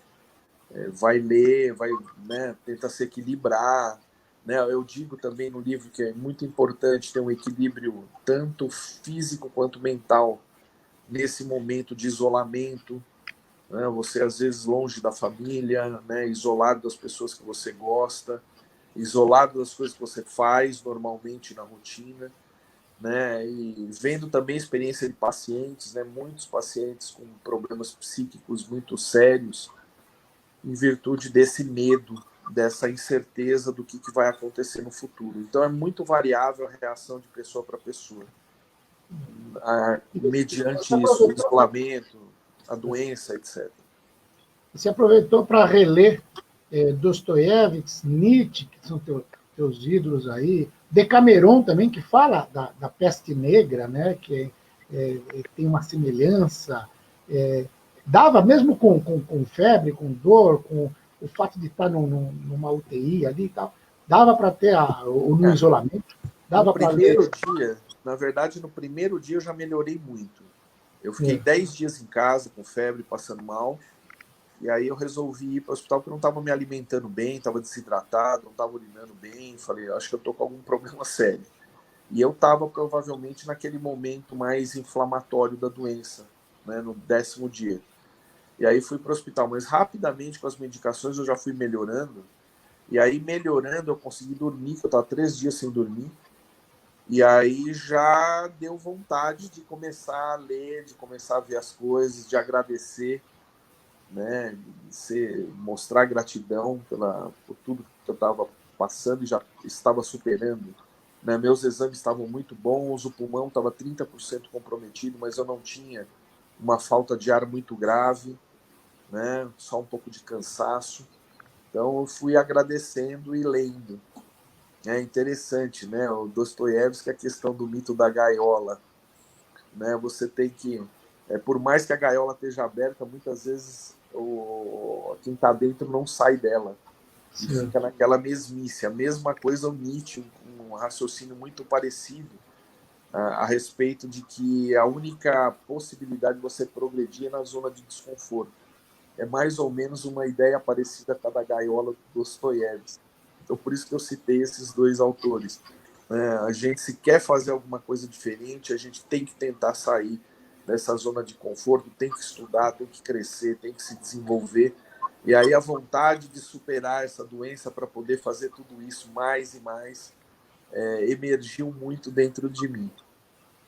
vai ler, vai, né, tentar se equilibrar. né? Eu digo também no livro que é muito importante ter um equilíbrio tanto físico quanto mental nesse momento de isolamento, né? Você às vezes longe da família, né? Isolado das pessoas que você gosta, isolado das coisas que você faz normalmente na rotina, né? E vendo também a experiência de pacientes, né? Muitos pacientes com problemas psíquicos muito sérios, em virtude desse medo, dessa incerteza do que vai acontecer no futuro. Então é muito variável a reação de pessoa para pessoa, mediante isso, o isolamento, a doença, etc. Você aproveitou para reler Dostoiévski, Nietzsche, que são teus ídolos aí, Decameron também, que fala da peste negra, né, que tem uma semelhança. Dava, mesmo com febre, com dor, com o fato de estar numa UTI ali e tal, dava para ter, no isolamento, dava para ler. Na verdade, no primeiro dia eu já melhorei muito. Eu fiquei 10 dias em casa com febre, passando mal. E aí eu resolvi ir para o hospital porque eu não estava me alimentando bem, estava desidratado, não estava urinando bem. Falei, acho que eu estou com algum problema sério. E eu estava provavelmente naquele momento mais inflamatório da doença, né, no 10º dia. E aí fui para o hospital, mas rapidamente com as medicações eu já fui melhorando. E aí melhorando eu consegui dormir, que eu estava 3 dias sem dormir. E aí já deu vontade de começar a ler, de começar a ver as coisas, de agradecer, né, mostrar gratidão por tudo que eu estava passando e já estava superando, né? Meus exames estavam muito bons, o pulmão estava 30% comprometido, mas eu não tinha uma falta de ar muito grave, né? Só um pouco de cansaço. Então eu fui agradecendo e lendo. É interessante, né? O Dostoiévski, a questão do mito da gaiola, né? Você tem que, por mais que a gaiola esteja aberta, muitas vezes quem está dentro não sai dela. E fica naquela mesmice. A mesma coisa o Nietzsche, um raciocínio muito parecido a respeito de que a única possibilidade de você progredir é na zona de desconforto. É mais ou menos uma ideia parecida com a da gaiola do Dostoiévski. Então, por isso que eu citei esses dois autores. A gente, se quer fazer alguma coisa diferente, a gente tem que tentar sair dessa zona de conforto, tem que estudar, tem que crescer, tem que se desenvolver. E aí a vontade de superar essa doença para poder fazer tudo isso mais e mais emergiu muito dentro de mim,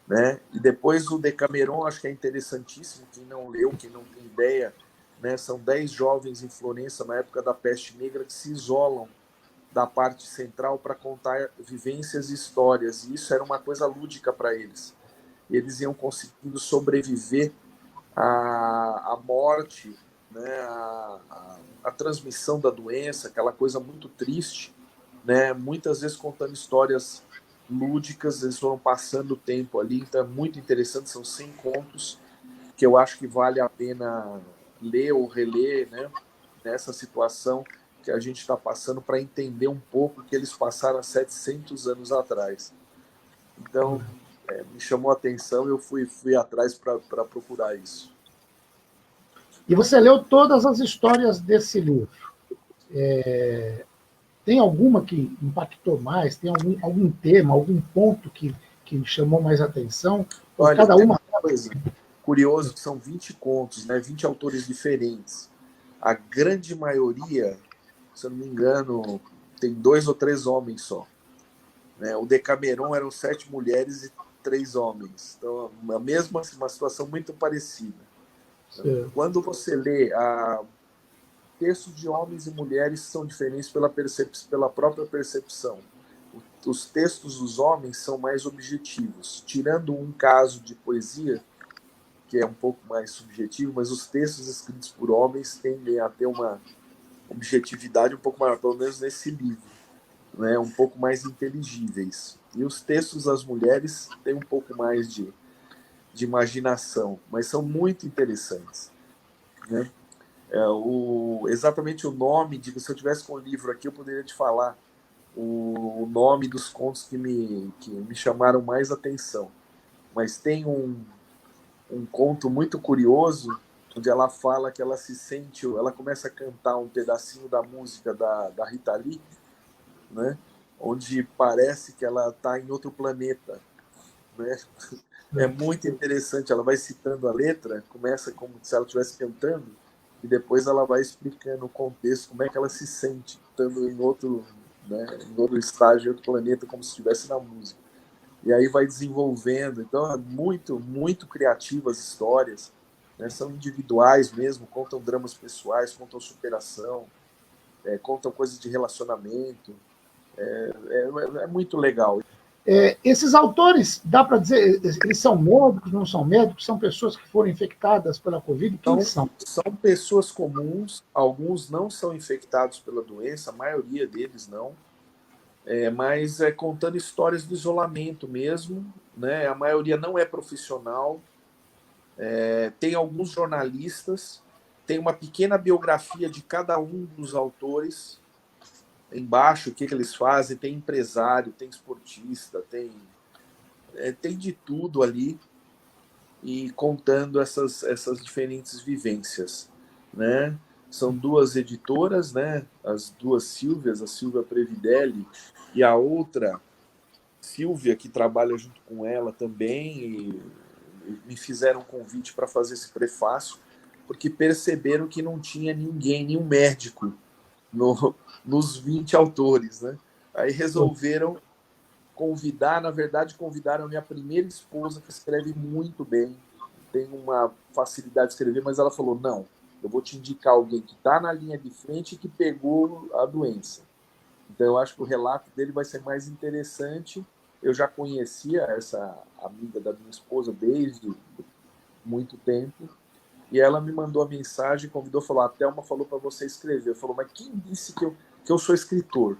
né? E depois o Decameron, acho que é interessantíssimo, quem não leu, quem não tem ideia, né? São 10 jovens em Florença na época da peste negra que se isolam da parte central para contar vivências e histórias, e isso era uma coisa lúdica para eles. Eles iam conseguindo sobreviver à morte, né, a transmissão da doença, aquela coisa muito triste, né, muitas vezes contando histórias lúdicas, eles foram passando o tempo ali, então é muito interessante, são 100 contos que eu acho que vale a pena ler ou reler, né, nessa situação que a gente está passando, para entender um pouco o que eles passaram há 700 anos atrás. Então, me chamou a atenção e eu fui atrás para procurar isso. E você leu todas as histórias desse livro. Tem alguma que impactou mais? Tem algum tema, algum ponto que chamou mais atenção? Olha, cada uma coisa curioso que são 20 contos, né? 20 autores diferentes. A grande maioria, se eu não me engano, tem 2 ou 3 homens só. Né? O Decameron eram 7 mulheres e 3 homens. Então, uma situação muito parecida. Sim. Quando você lê textos de homens e mulheres são diferentes pela própria percepção. Os textos dos homens são mais objetivos, tirando um caso de poesia, que é um pouco mais subjetivo, mas os textos escritos por homens tendem a ter uma objetividade um pouco maior, pelo menos nesse livro, né? Um pouco mais inteligíveis. E os textos das mulheres têm um pouco mais de imaginação, mas são muito interessantes, né? Exatamente o nome, se eu tivesse com o livro aqui, eu poderia te falar o nome dos contos que me chamaram mais atenção. Mas tem um conto muito curioso, onde ela fala que ela se sente, ela começa a cantar um pedacinho da música da Rita Lee, né? onde parece que ela está em outro planeta, né? É muito interessante, ela vai citando a letra, começa como se ela estivesse cantando, e depois ela vai explicando o contexto, como é que ela se sente estando em outro, né, em outro estágio, em outro planeta, como se estivesse na música. E aí vai desenvolvendo. Então, é muito, muito criativas as histórias, né? São individuais mesmo, contam dramas pessoais, contam superação, contam coisas de relacionamento. É muito legal. Esses autores, dá para dizer, eles são médicos, não são médicos? São pessoas que foram infectadas pela Covid? Quem são? São pessoas comuns, alguns não são infectados pela doença, a maioria deles não, mas contando histórias do isolamento mesmo, né? A maioria não é profissional, tem alguns jornalistas, tem uma pequena biografia de cada um dos autores, embaixo o que eles fazem, tem empresário, tem esportista, tem de tudo ali, e contando essas diferentes vivências, né? São duas editoras, né? As duas Silvias, a Silvia Previdelli e a outra Silvia, que trabalha junto com ela também, e me fizeram um convite para fazer esse prefácio, porque perceberam que não tinha ninguém, nenhum médico nos 20 autores, né? Aí resolveram convidaram a minha primeira esposa, que escreve muito bem, tem uma facilidade de escrever, mas ela falou, não, eu vou te indicar alguém que está na linha de frente e que pegou a doença. Então, eu acho que o relato dele vai ser mais interessante. Eu já conhecia essa amiga da minha esposa desde muito tempo, e ela me mandou a mensagem, convidou, falou, a Thelma falou para você escrever. Falou, mas quem disse que eu sou escritor?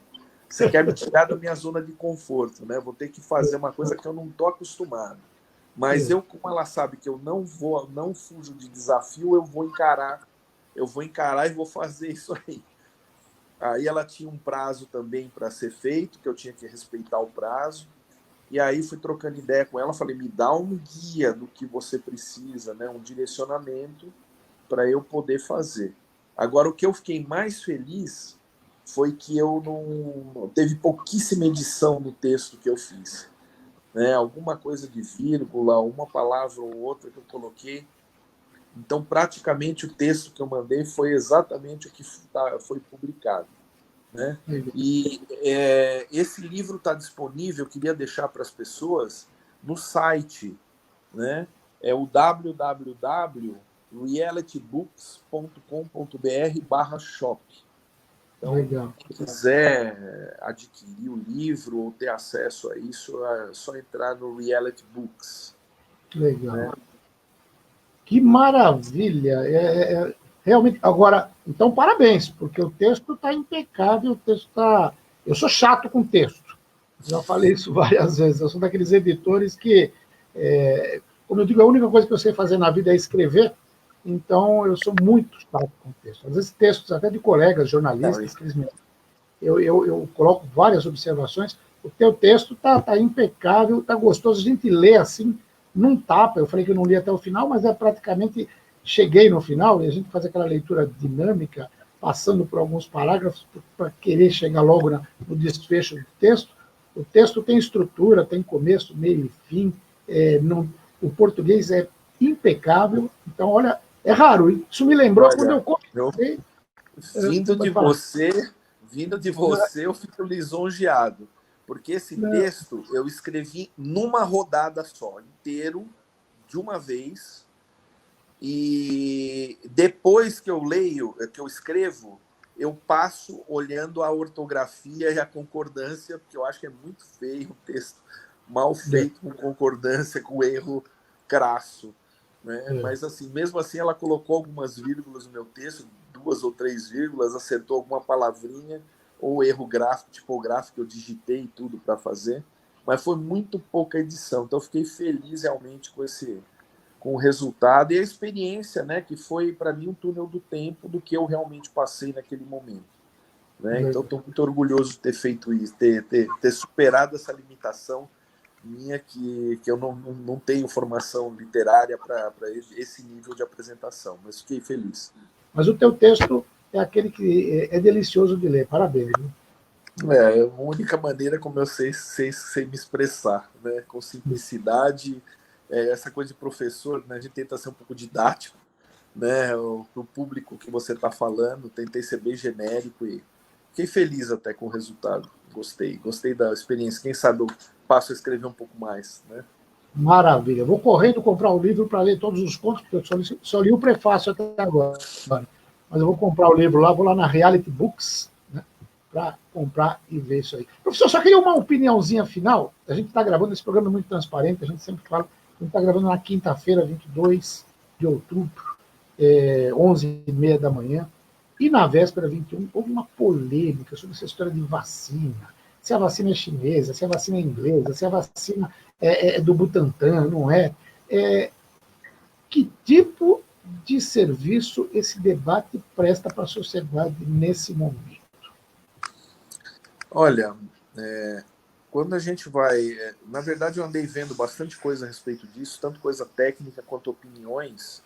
Você quer me tirar da minha zona de conforto, né? Vou ter que fazer uma coisa que eu não estou acostumado. Mas como ela sabe que eu não fujo de desafio, eu vou encarar e vou fazer isso aí. Aí ela tinha um prazo também para ser feito, que eu tinha que respeitar o prazo. E aí fui trocando ideia com ela, falei, me dá um guia do que você precisa, né? Um direcionamento para eu poder fazer. Agora, o que eu fiquei mais feliz foi que eu não teve pouquíssima edição no texto que eu fiz, né? Alguma coisa de vírgula, uma palavra ou outra que eu coloquei. Então, praticamente, o texto que eu mandei foi exatamente o que foi publicado, né? E esse livro está disponível, eu queria deixar para as pessoas, no site, né? É o www.realitybooks.com.br/shop. Então, Legal. quem quiser adquirir o livro ou ter acesso a isso, é só entrar no Reality Books. Legal. Né? Que maravilha! Realmente, agora, então, parabéns, porque o texto está impecável, o texto está... Eu sou chato com texto, já falei isso várias vezes, eu sou daqueles editores que, como eu digo, a única coisa que eu sei fazer na vida é escrever, então eu sou muito chato com texto. Às vezes textos até de colegas jornalistas, eu coloco várias observações, o teu texto está impecável, está gostoso, a gente lê assim, não tapa. Eu falei que eu não li até o final, mas praticamente cheguei no final, e a gente faz aquela leitura dinâmica, passando por alguns parágrafos, para querer chegar logo no desfecho do texto. O texto tem estrutura, tem começo, meio e fim, o português é impecável, então, olha, é raro. Isso me lembrou quando eu comecei... Vindo de você, eu fico lisonjeado, porque esse texto eu escrevi numa rodada só, inteiro, de uma vez, e depois que eu leio, que eu escrevo, eu passo olhando a ortografia e a concordância, porque eu acho que é muito feio o texto mal feito, com concordância, com erro crasso. Né? Mas, assim, mesmo assim, ela colocou algumas vírgulas no meu texto, 2 ou 3 vírgulas, acertou alguma palavrinha, ou erro gráfico, tipográfico, eu digitei tudo para fazer, mas foi muito pouca edição, então eu fiquei feliz realmente com o resultado e a experiência, né, que foi para mim um túnel do tempo do que eu realmente passei naquele momento. Né? Então estou muito orgulhoso de ter feito isso, ter superado essa limitação minha, que eu não tenho formação literária para esse nível de apresentação, mas fiquei feliz. Mas o teu texto é aquele que é delicioso de ler, parabéns. Viu? A única maneira como eu sei me expressar, né? Com simplicidade, essa coisa de professor, né? A gente tenta ser um pouco didático, né? Para o público que você está falando, tentei ser bem genérico e fiquei feliz até com o resultado. Gostei da experiência. Quem sabe eu passo a escrever um pouco mais, né? Maravilha. Vou correndo comprar o livro para ler todos os contos, porque eu só li o prefácio até agora. Mas eu vou comprar o livro lá, vou lá na Reality Books, né, para comprar e ver isso aí. Professor, só queria uma opiniãozinha final. A gente está gravando, esse programa é muito transparente, a gente sempre fala. A gente está gravando na quinta-feira, 22 de outubro, 11h30 da manhã. E na véspera, 21, houve uma polêmica sobre essa história de vacina. Se a vacina é chinesa, se a vacina é inglesa, se a vacina é do Butantan, não é? Que tipo de serviço esse debate presta para a sociedade nesse momento? Olha, quando a gente vai... Na verdade, eu andei vendo bastante coisa a respeito disso, tanto coisa técnica quanto opiniões.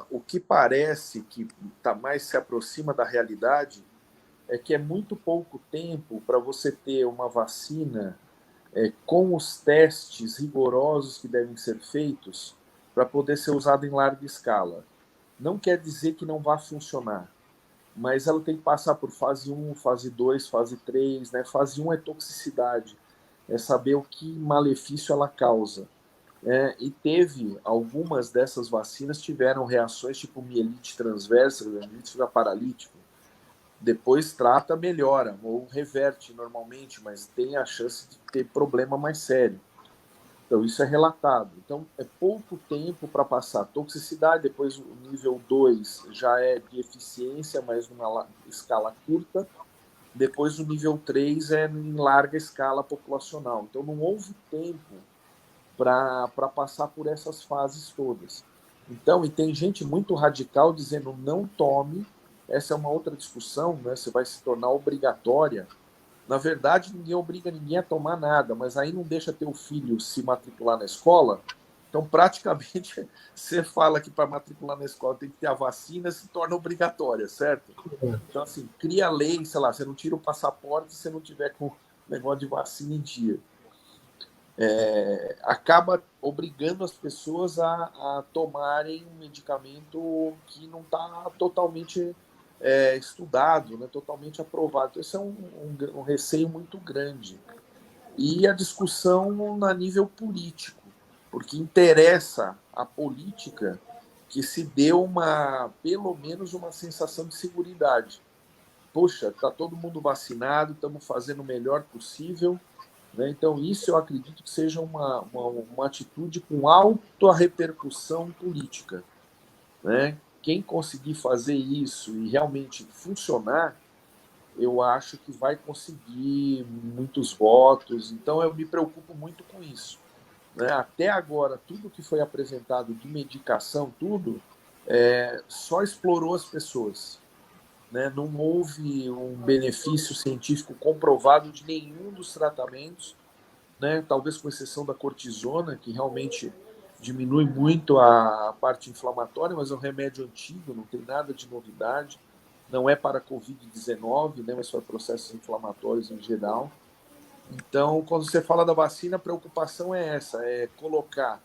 O que parece que mais se aproxima da realidade é que é muito pouco tempo para você ter uma vacina com os testes rigorosos que devem ser feitos para poder ser usada em larga escala. Não quer dizer que não vá funcionar, mas ela tem que passar por fase 1, fase 2, fase 3. Né? Fase 1 é toxicidade, é saber o que malefício ela causa. E teve algumas dessas vacinas tiveram reações tipo mielite transversa, mielite paralítico. Depois trata, melhora ou reverte normalmente, mas tem a chance de ter problema mais sério. Então isso é relatado. Então é pouco tempo para passar toxicidade, depois o nível 2 já é de eficiência, mas numa escala curta. Depois o nível 3 é em larga escala populacional. Então não houve tempo para passar por essas fases todas. Então, e tem gente muito radical dizendo não tome, essa é uma outra discussão, né? Você vai se tornar obrigatória. Na verdade, ninguém obriga ninguém a tomar nada, mas aí não deixa teu filho se matricular na escola. Então, praticamente, você fala que para matricular na escola tem que ter a vacina, se torna obrigatória, certo? Então, assim, cria lei, sei lá, você não tira o passaporte se você não tiver com o negócio de vacina em dia. Acaba obrigando as pessoas a tomarem um medicamento que não está totalmente estudado, né, totalmente aprovado. Então, esse é um receio muito grande. E a discussão na nível político, porque interessa a política que se dê pelo menos uma sensação de seguridade. Poxa, está todo mundo vacinado, estamos fazendo o melhor possível. Né? Então, isso eu acredito que seja uma atitude com alta repercussão política. Né? Quem conseguir fazer isso e realmente funcionar, eu acho que vai conseguir muitos votos. Então, eu me preocupo muito com isso. Né? Até agora, tudo que foi apresentado de medicação, só explorou as pessoas. Né? Não houve um benefício científico comprovado de nenhum dos tratamentos. Né? Talvez com exceção da cortisona, que realmente diminui muito a parte inflamatória, mas é um remédio antigo, não tem nada de novidade, não é para a Covid-19, né? Mas para processos inflamatórios em geral. Então, quando você fala da vacina, a preocupação é essa, é colocar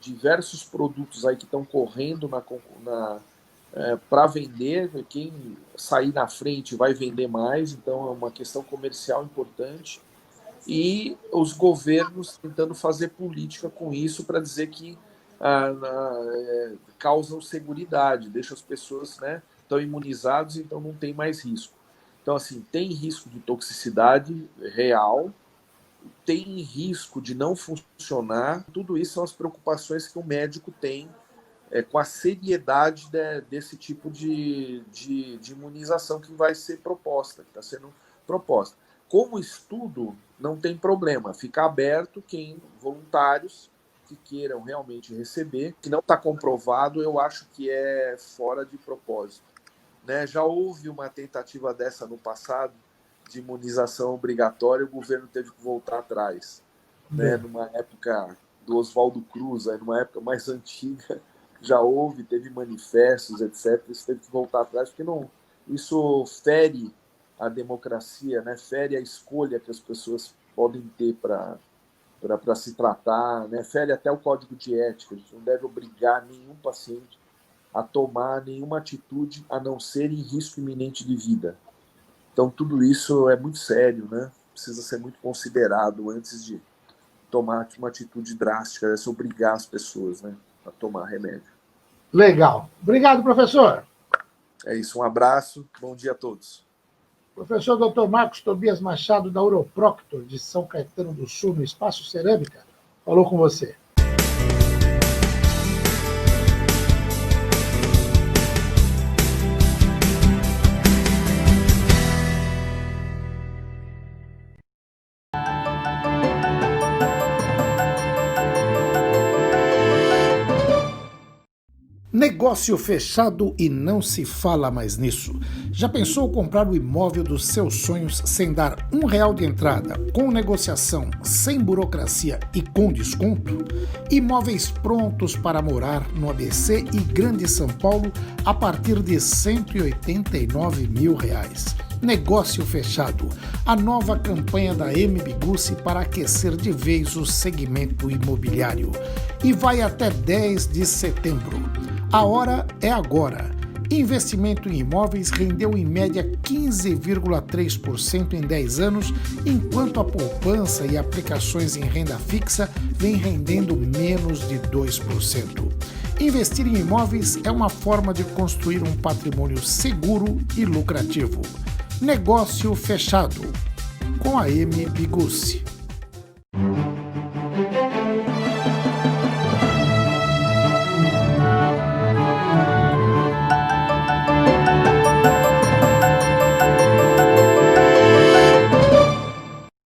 diversos produtos aí que estão correndo para vender, quem sair na frente vai vender mais, então é uma questão comercial importante. E os governos tentando fazer política com isso para dizer que causam seguridade, deixam as pessoas, né, estão imunizadas, então não tem mais risco. Então, assim, tem risco de toxicidade real, tem risco de não funcionar, tudo isso são as preocupações que o médico tem com a seriedade desse tipo de imunização que vai ser proposta, que está sendo proposta. Como estudo, não tem problema, fica aberto quem voluntários que queiram realmente receber, que não está comprovado, eu acho que é fora de propósito. Né? Já houve uma tentativa dessa no passado, de imunização obrigatória, o governo teve que voltar atrás. Né? Numa época do Oswaldo Cruz, numa época mais antiga, já teve manifestos, etc. Isso teve que voltar atrás, porque isso fere a democracia, né? Fere a escolha que as pessoas podem ter para se tratar, né? Fere até o código de ética. A gente não deve obrigar nenhum paciente a tomar nenhuma atitude a não ser em risco iminente de vida. Então, tudo isso é muito sério, né? Precisa ser muito considerado antes de tomar uma atitude drástica, é obrigar as pessoas, né, a tomar remédio. Legal. Obrigado, professor. É isso, um abraço, bom dia a todos. Professor Dr. Marcos Tobias Machado, da Uroproctor, de São Caetano do Sul, no Espaço Cerâmica, falou com você. Negócio fechado e não se fala mais nisso. Já pensou comprar o imóvel dos seus sonhos sem dar R$1 de entrada, com negociação, sem burocracia e com desconto? Imóveis prontos para morar no ABC e Grande São Paulo a partir de R$189 mil. Negócio fechado, a nova campanha da M. Bigucci para aquecer de vez o segmento imobiliário. E vai até 10 de setembro. A hora é agora. Investimento em imóveis rendeu em média 15,3% em 10 anos, enquanto a poupança e aplicações em renda fixa vêm rendendo menos de 2%. Investir em imóveis é uma forma de construir um patrimônio seguro e lucrativo. Negócio fechado, com a M. Bigucci.